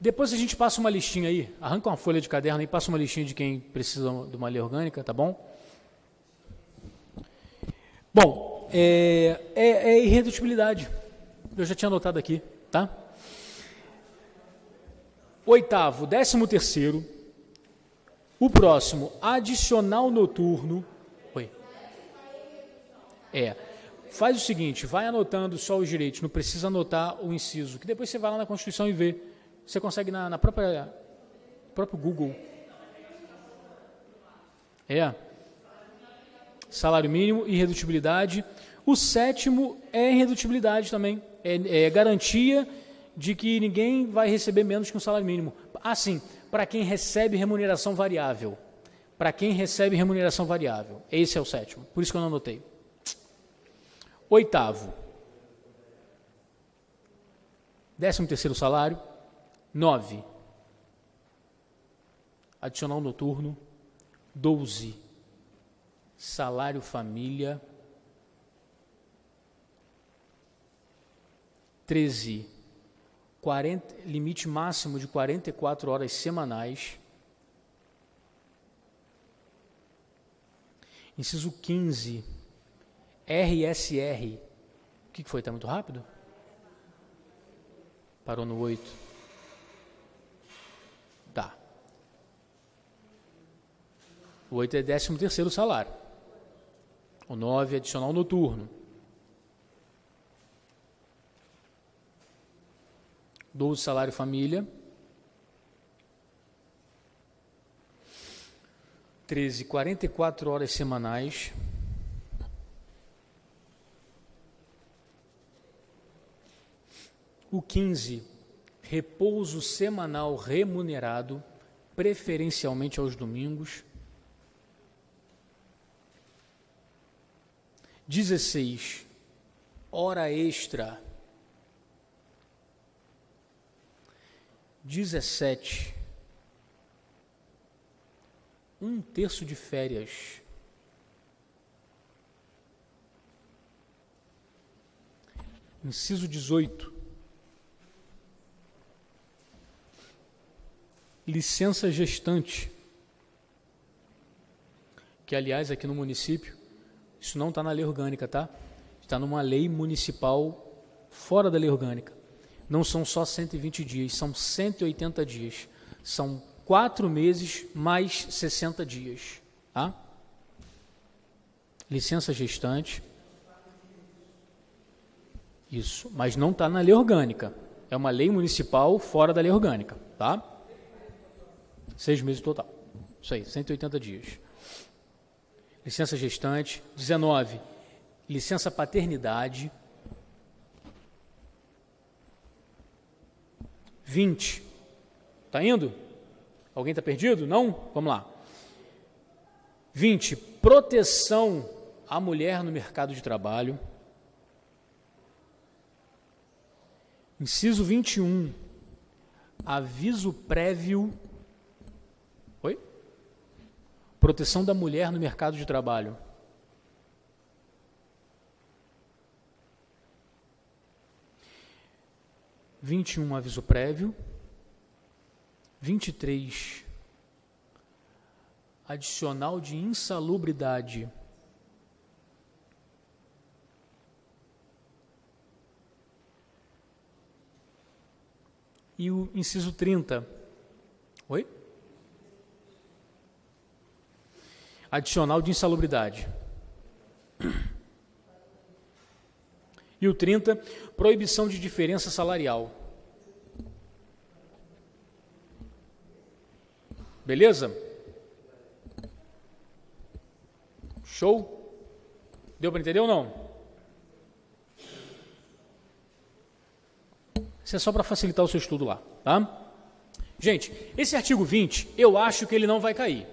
Speaker 1: Depois a gente passa uma listinha aí, arranca uma folha de caderno e passa uma listinha de quem precisa de uma lei orgânica, tá bom? Bom, é irredutibilidade. Eu já tinha anotado aqui, tá? 8º, 13º. O próximo, adicional noturno. Oi. Faz o seguinte, vai anotando só os direitos, não precisa anotar o inciso, que depois você vai lá na Constituição e vê. Você consegue na próprio Google. Salário mínimo e irredutibilidade. O 7º é irredutibilidade também. É garantia de que ninguém vai receber menos que um salário mínimo. Ah, sim, para quem recebe remuneração variável. Para quem recebe remuneração variável. Esse é o 7º, por isso que eu não anotei. 8º. 13º salário. 9. Adicional noturno. 12. Salário família. 13. Limite máximo de 44 horas semanais. Inciso 15. RSR. O que foi? Está muito rápido? Parou no 8. Tá. O 8 é 13º salário. O 9 é adicional noturno. 12 salário família. 13, 44 horas semanais. O 15, repouso semanal remunerado, preferencialmente aos domingos. 16, hora extra. 17, 1/3 de férias. Inciso 18, licença gestante, que aliás aqui no município, isso não está na lei orgânica, tá? Está numa lei municipal fora da lei orgânica. Não são só 120 dias, são 180 dias. São 4 meses mais 60 dias. Tá? Licença gestante. Isso, mas não está na lei orgânica. É uma lei municipal fora da lei orgânica. Tá? 6 meses total. Isso aí, 180 dias. Licença gestante. 19. Licença paternidade. 20. Está indo? Alguém está perdido? Não? Vamos lá. 20. Proteção à mulher no mercado de trabalho. Inciso 21. Aviso prévio. Oi? Proteção da mulher no mercado de trabalho. Aviso prévio. 23, adicional de insalubridade. E o inciso 30. Oi? Adicional de insalubridade. E o 30, proibição de diferença salarial. Beleza? Show? Deu para entender ou não? Isso é só para facilitar o seu estudo lá, tá? Gente, esse artigo 20, eu acho que ele não vai cair.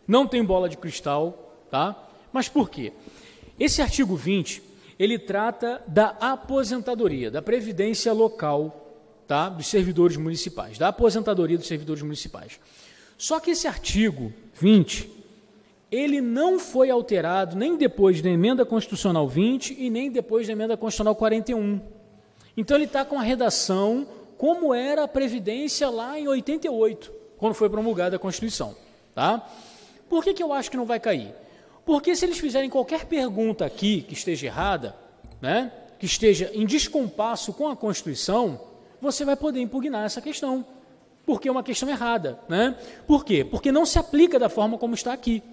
Speaker 1: Não tem bola de cristal, tá? Mas por quê? Esse artigo 20, ele trata da aposentadoria, da previdência local, tá? Dos servidores municipais, da aposentadoria dos servidores municipais. Só que esse artigo 20, ele não foi alterado nem depois da emenda constitucional 20 e nem depois da emenda constitucional 41. Então ele está com a redação como era a Previdência lá em 88, quando foi promulgada a Constituição. Tá? Por que eu acho que não vai cair? Porque se eles fizerem qualquer pergunta aqui que esteja errada, né, que esteja em descompasso com a Constituição, você vai poder impugnar essa questão. Porque é uma questão errada, né? Por quê? Porque não se aplica da forma como está aqui,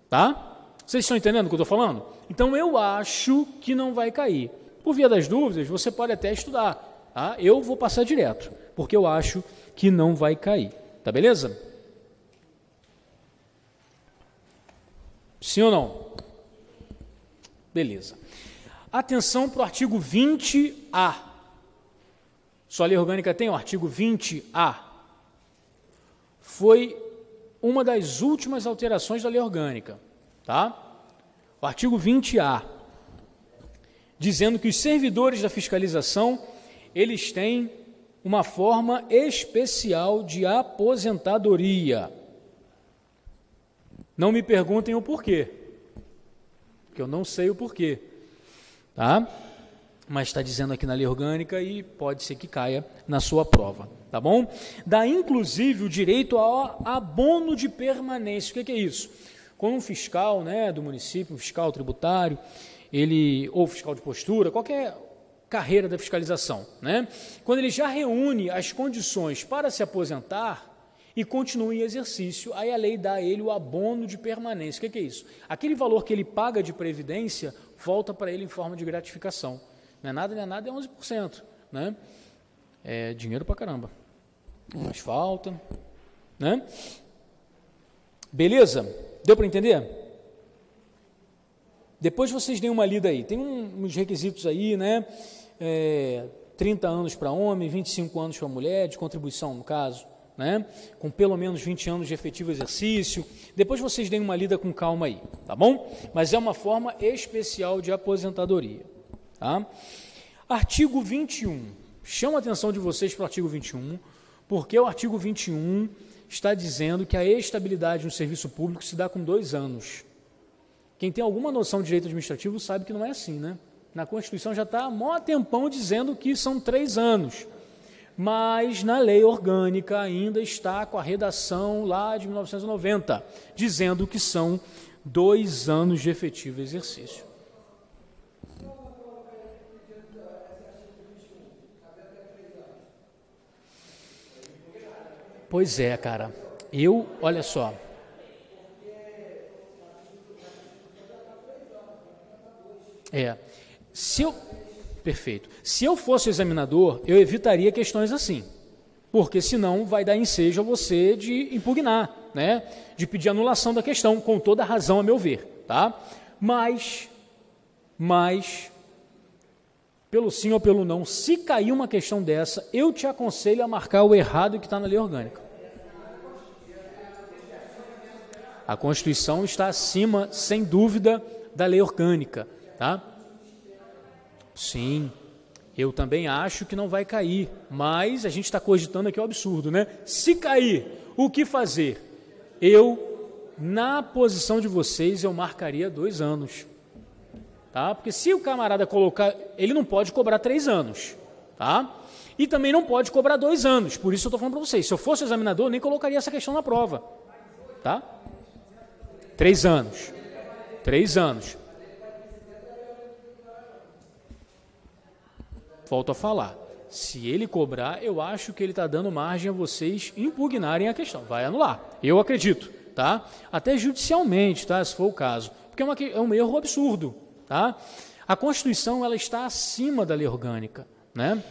Speaker 1: tá? Vocês estão entendendo o que eu estou falando? Então, eu acho que não vai cair. Por via das dúvidas, você pode até estudar, tá? Eu vou passar direto, porque eu acho que não vai cair, tá beleza? Sim ou não? Beleza. Atenção para o artigo 20A. Sua lei orgânica tem o artigo 20A. Foi uma das últimas alterações da lei orgânica, tá? O artigo 20A, dizendo que os servidores da fiscalização, eles têm uma forma especial de aposentadoria. Não me perguntem o porquê, porque eu não sei o porquê, tá? Mas está dizendo aqui na lei orgânica e pode ser que caia na sua prova, tá bom? Dá inclusive o direito ao abono de permanência. O que é isso? Quando um fiscal, né, do município, um fiscal tributário, ou fiscal de postura, qualquer carreira da fiscalização, né? Quando ele já reúne as condições para se aposentar e continua em exercício, aí a lei dá a ele o abono de permanência. O que é isso? Aquele valor que ele paga de previdência volta para ele em forma de gratificação. Não é nada, é 11%, né? É dinheiro pra caramba. Mas falta, né? Beleza? Deu para entender? Depois vocês deem uma lida aí. Tem uns requisitos aí, né? 30 anos para homem, 25 anos para mulher, de contribuição no caso, né? Com pelo menos 20 anos de efetivo exercício. Depois vocês deem uma lida com calma aí, tá bom? Mas é uma forma especial de aposentadoria, tá? Artigo 21. Chama a atenção de vocês para o artigo 21, porque o artigo 21 está dizendo que a estabilidade no serviço público se dá com 2 anos. Quem tem alguma noção de direito administrativo sabe que não é assim, né? Na Constituição já está há mó tempão dizendo que são 3 anos, mas na lei orgânica ainda está com a redação lá de 1990, dizendo que são 2 anos de efetivo exercício. Pois é, cara. Olha só. Perfeito. Se eu fosse examinador, eu evitaria questões assim, porque senão vai dar ensejo a você de impugnar, né? De pedir anulação da questão, com toda a razão, a meu ver, tá? Mas, pelo sim ou pelo não, se cair uma questão dessa, eu te aconselho a marcar o errado que está na lei orgânica. A Constituição está acima, sem dúvida, da lei orgânica, tá? Sim, eu também acho que não vai cair, mas a gente está cogitando aqui o absurdo, né? Se cair, o que fazer? Na posição de vocês, eu marcaria 2 anos. Tá? Porque se o camarada colocar, ele não pode cobrar 3 anos, tá? E também não pode cobrar 2 anos, por isso eu estou falando para vocês, se eu fosse examinador, eu nem colocaria essa questão na prova, tá? 3 anos, 3 anos. Volto a falar, se ele cobrar, eu acho que ele está dando margem a vocês impugnarem a questão, vai anular, eu acredito, tá? Até judicialmente, tá? Se for o caso, porque é um erro absurdo. Tá? A Constituição ela está acima da lei orgânica, né?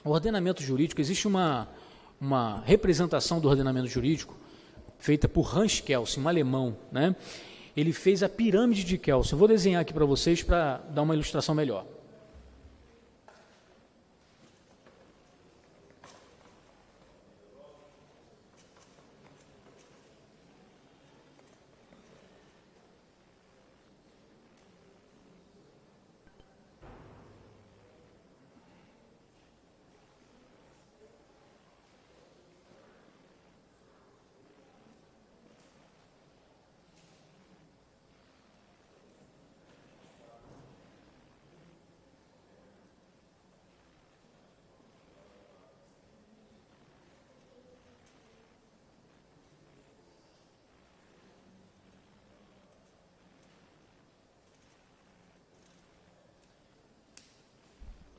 Speaker 1: O ordenamento jurídico, existe uma representação do ordenamento jurídico feita por Hans Kelsen, um alemão, né? Ele fez a pirâmide de Kelsen. Eu vou desenhar aqui para vocês para dar uma ilustração melhor.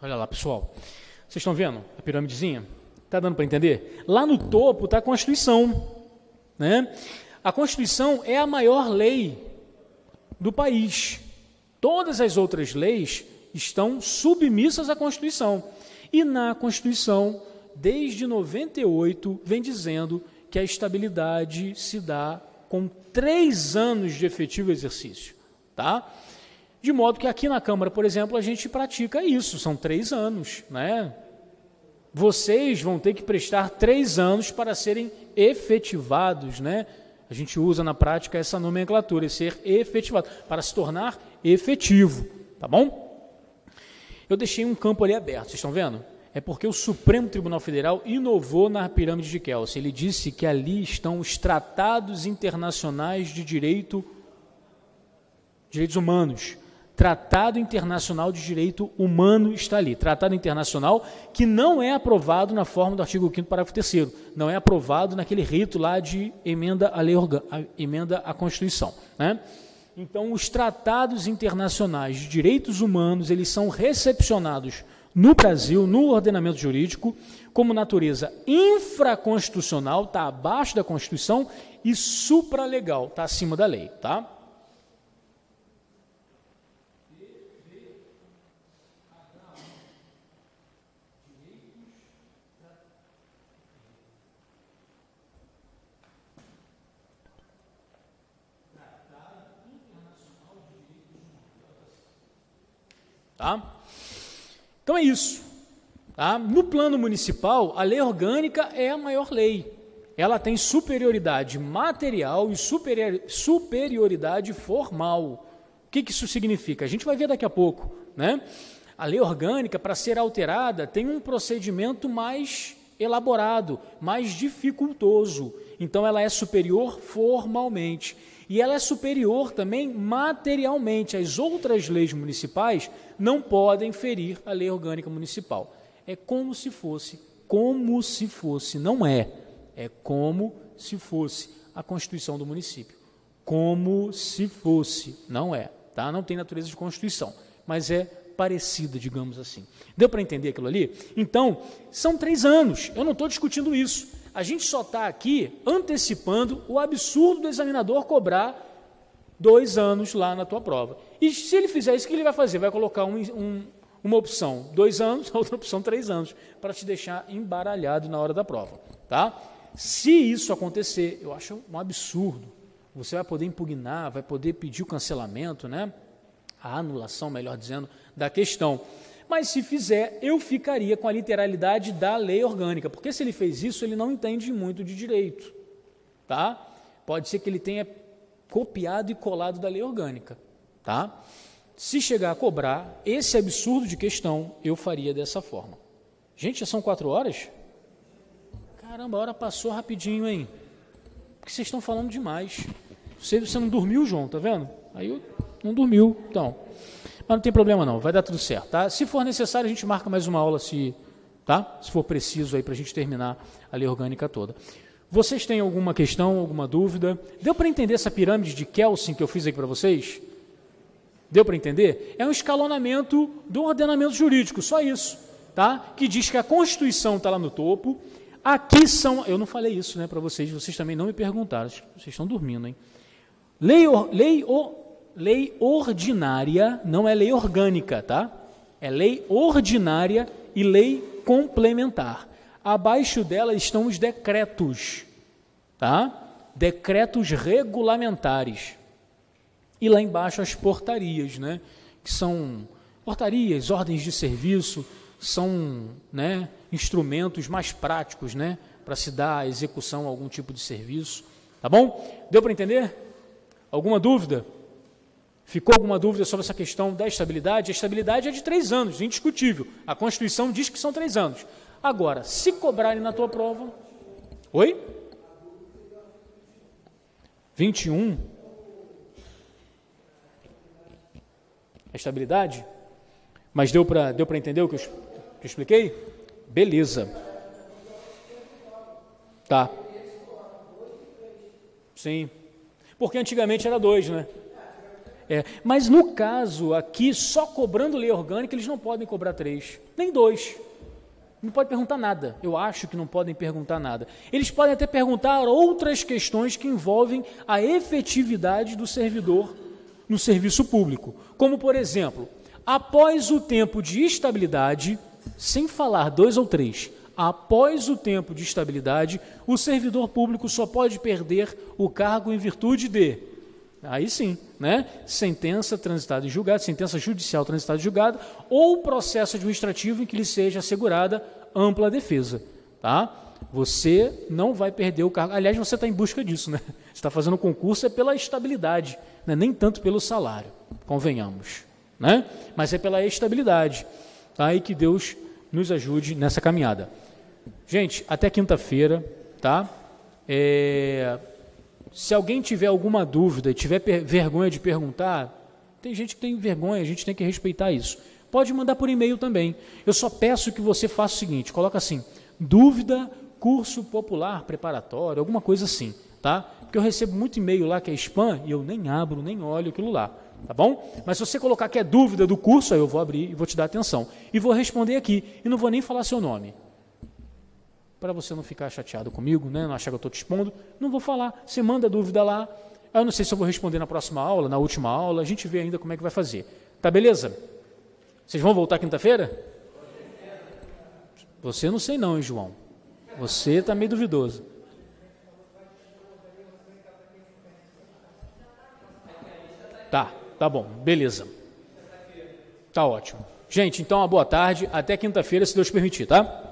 Speaker 1: Olha lá, pessoal. Vocês estão vendo a pirâmidezinha? Está dando para entender? Lá no topo está a Constituição, né? A Constituição é a maior lei do país. Todas as outras leis estão submissas à Constituição. E na Constituição, desde 98, vem dizendo que a estabilidade se dá com 3 anos de efetivo exercício, tá? De modo que aqui na Câmara, por exemplo, a gente pratica isso, são 3 anos, né? vocês vão ter que prestar 3 anos para serem efetivados, né? A gente usa na prática essa nomenclatura, ser efetivado, para se tornar efetivo, tá bom? Eu deixei um campo ali aberto, vocês estão vendo? É porque o Supremo Tribunal Federal inovou na pirâmide de Kelsen. Ele disse que ali estão os tratados internacionais de direitos humanos. Tratado Internacional de Direito Humano está ali. Tratado internacional que não é aprovado na forma do artigo 5º, parágrafo 3º. Não é aprovado naquele rito lá de emenda à Constituição, né? Então, os tratados internacionais de direitos humanos, eles são recepcionados no Brasil, no ordenamento jurídico, como natureza infraconstitucional, está abaixo da Constituição, e supralegal, está acima da lei, tá? Tá? Então é isso. Tá? No plano municipal, a lei orgânica é a maior lei. Ela tem superioridade material e superioridade formal. O que isso significa? A gente vai ver daqui a pouco, né? A lei orgânica, para ser alterada, tem um procedimento mais elaborado, mais dificultoso. Então, ela é superior formalmente. E ela é superior também materialmente. As outras leis municipais não podem ferir a lei orgânica municipal. É como se fosse, não é. É como se fosse a Constituição do município. Como se fosse, não é. Tá? Não tem natureza de Constituição, mas é parecida, digamos assim. Deu para entender aquilo ali? Então, são 3 anos. Eu não estou discutindo isso. A gente só está aqui antecipando o absurdo do examinador cobrar 2 anos lá na tua prova. E se ele fizer isso, o que ele vai fazer? Vai colocar uma opção 2 anos, outra opção 3 anos, para te deixar embaralhado na hora da prova. Tá? Se isso acontecer, eu acho um absurdo. Você vai poder impugnar, vai poder pedir o cancelamento, né? A anulação, melhor dizendo, da questão. Mas se fizer, eu ficaria com a literalidade da lei orgânica, porque se ele fez isso, ele não entende muito de direito, tá? Pode ser que ele tenha copiado e colado da lei orgânica, tá? Se chegar a cobrar esse absurdo de questão, eu faria dessa forma. Gente, já são 4 horas? Caramba, a hora passou rapidinho, hein? Porque vocês estão falando demais. Você não dormiu, João, tá vendo? Aí não dormiu, então... Mas não tem problema não, vai dar tudo certo, tá? Se for necessário, a gente marca mais uma aula, se for preciso aí para a gente terminar a lei orgânica toda. Vocês têm alguma questão, alguma dúvida? Deu para entender essa pirâmide de Kelsen que eu fiz aqui para vocês? Deu para entender? É um escalonamento do ordenamento jurídico, só isso, tá? Que diz que a Constituição está lá no topo. Aqui são... Eu não falei isso, né, para vocês também não me perguntaram, vocês estão dormindo, hein? Lei ordinária, não é lei orgânica, tá? É lei ordinária e lei complementar. Abaixo dela estão os decretos, tá? Decretos regulamentares. E lá embaixo as portarias, né? Que são portarias, ordens de serviço, são, né, instrumentos mais práticos, né? Para se dar execução a algum tipo de serviço, tá bom? Deu para entender? Alguma dúvida? Ficou alguma dúvida sobre essa questão da estabilidade? A estabilidade é de 3 anos, indiscutível. A Constituição diz que são 3 anos. Agora, se cobrarem na tua prova... Oi? 21? A estabilidade? Mas deu para entender o que eu expliquei? Beleza. Tá. Sim. Porque antigamente era 2, né? Mas no caso aqui, só cobrando lei orgânica, eles não podem cobrar 3, nem 2. Não pode perguntar nada. Eu acho que não podem perguntar nada. Eles podem até perguntar outras questões que envolvem a efetividade do servidor no serviço público. Como, por exemplo, após o tempo de estabilidade, sem falar 2 ou 3, após o tempo de estabilidade, o servidor público só pode perder o cargo em virtude de... Aí sim, né? Sentença transitada em julgado, sentença judicial transitada em julgado, ou processo administrativo em que lhe seja assegurada ampla defesa, tá? Você não vai perder o cargo. Aliás, você está em busca disso, né? Você está fazendo concurso é pela estabilidade, né? Nem tanto pelo salário, convenhamos, né? Mas é pela estabilidade, tá? E que Deus nos ajude nessa caminhada. Gente, até quinta-feira, tá? Se alguém tiver alguma dúvida e tiver vergonha de perguntar, tem gente que tem vergonha, a gente tem que respeitar isso. Pode mandar por e-mail também. Eu só peço que você faça o seguinte, coloca assim, dúvida, curso popular preparatório, alguma coisa assim, tá? Porque eu recebo muito e-mail lá que é spam e eu nem abro, nem olho aquilo lá, tá bom? Mas se você colocar que é dúvida do curso, aí eu vou abrir e vou te dar atenção. E vou responder aqui, e não vou nem falar seu nome. Para você não ficar chateado comigo, né? Não achar que eu estou te expondo, não vou falar. Você manda a dúvida lá, eu não sei se eu vou responder na próxima aula, na última aula, a gente vê ainda como é que vai fazer. Tá beleza? Vocês vão voltar quinta-feira? Você não sei não, hein, João? Você está meio duvidoso. Tá bom, beleza. Tá ótimo. Gente, então uma boa tarde, até quinta-feira, se Deus permitir, tá?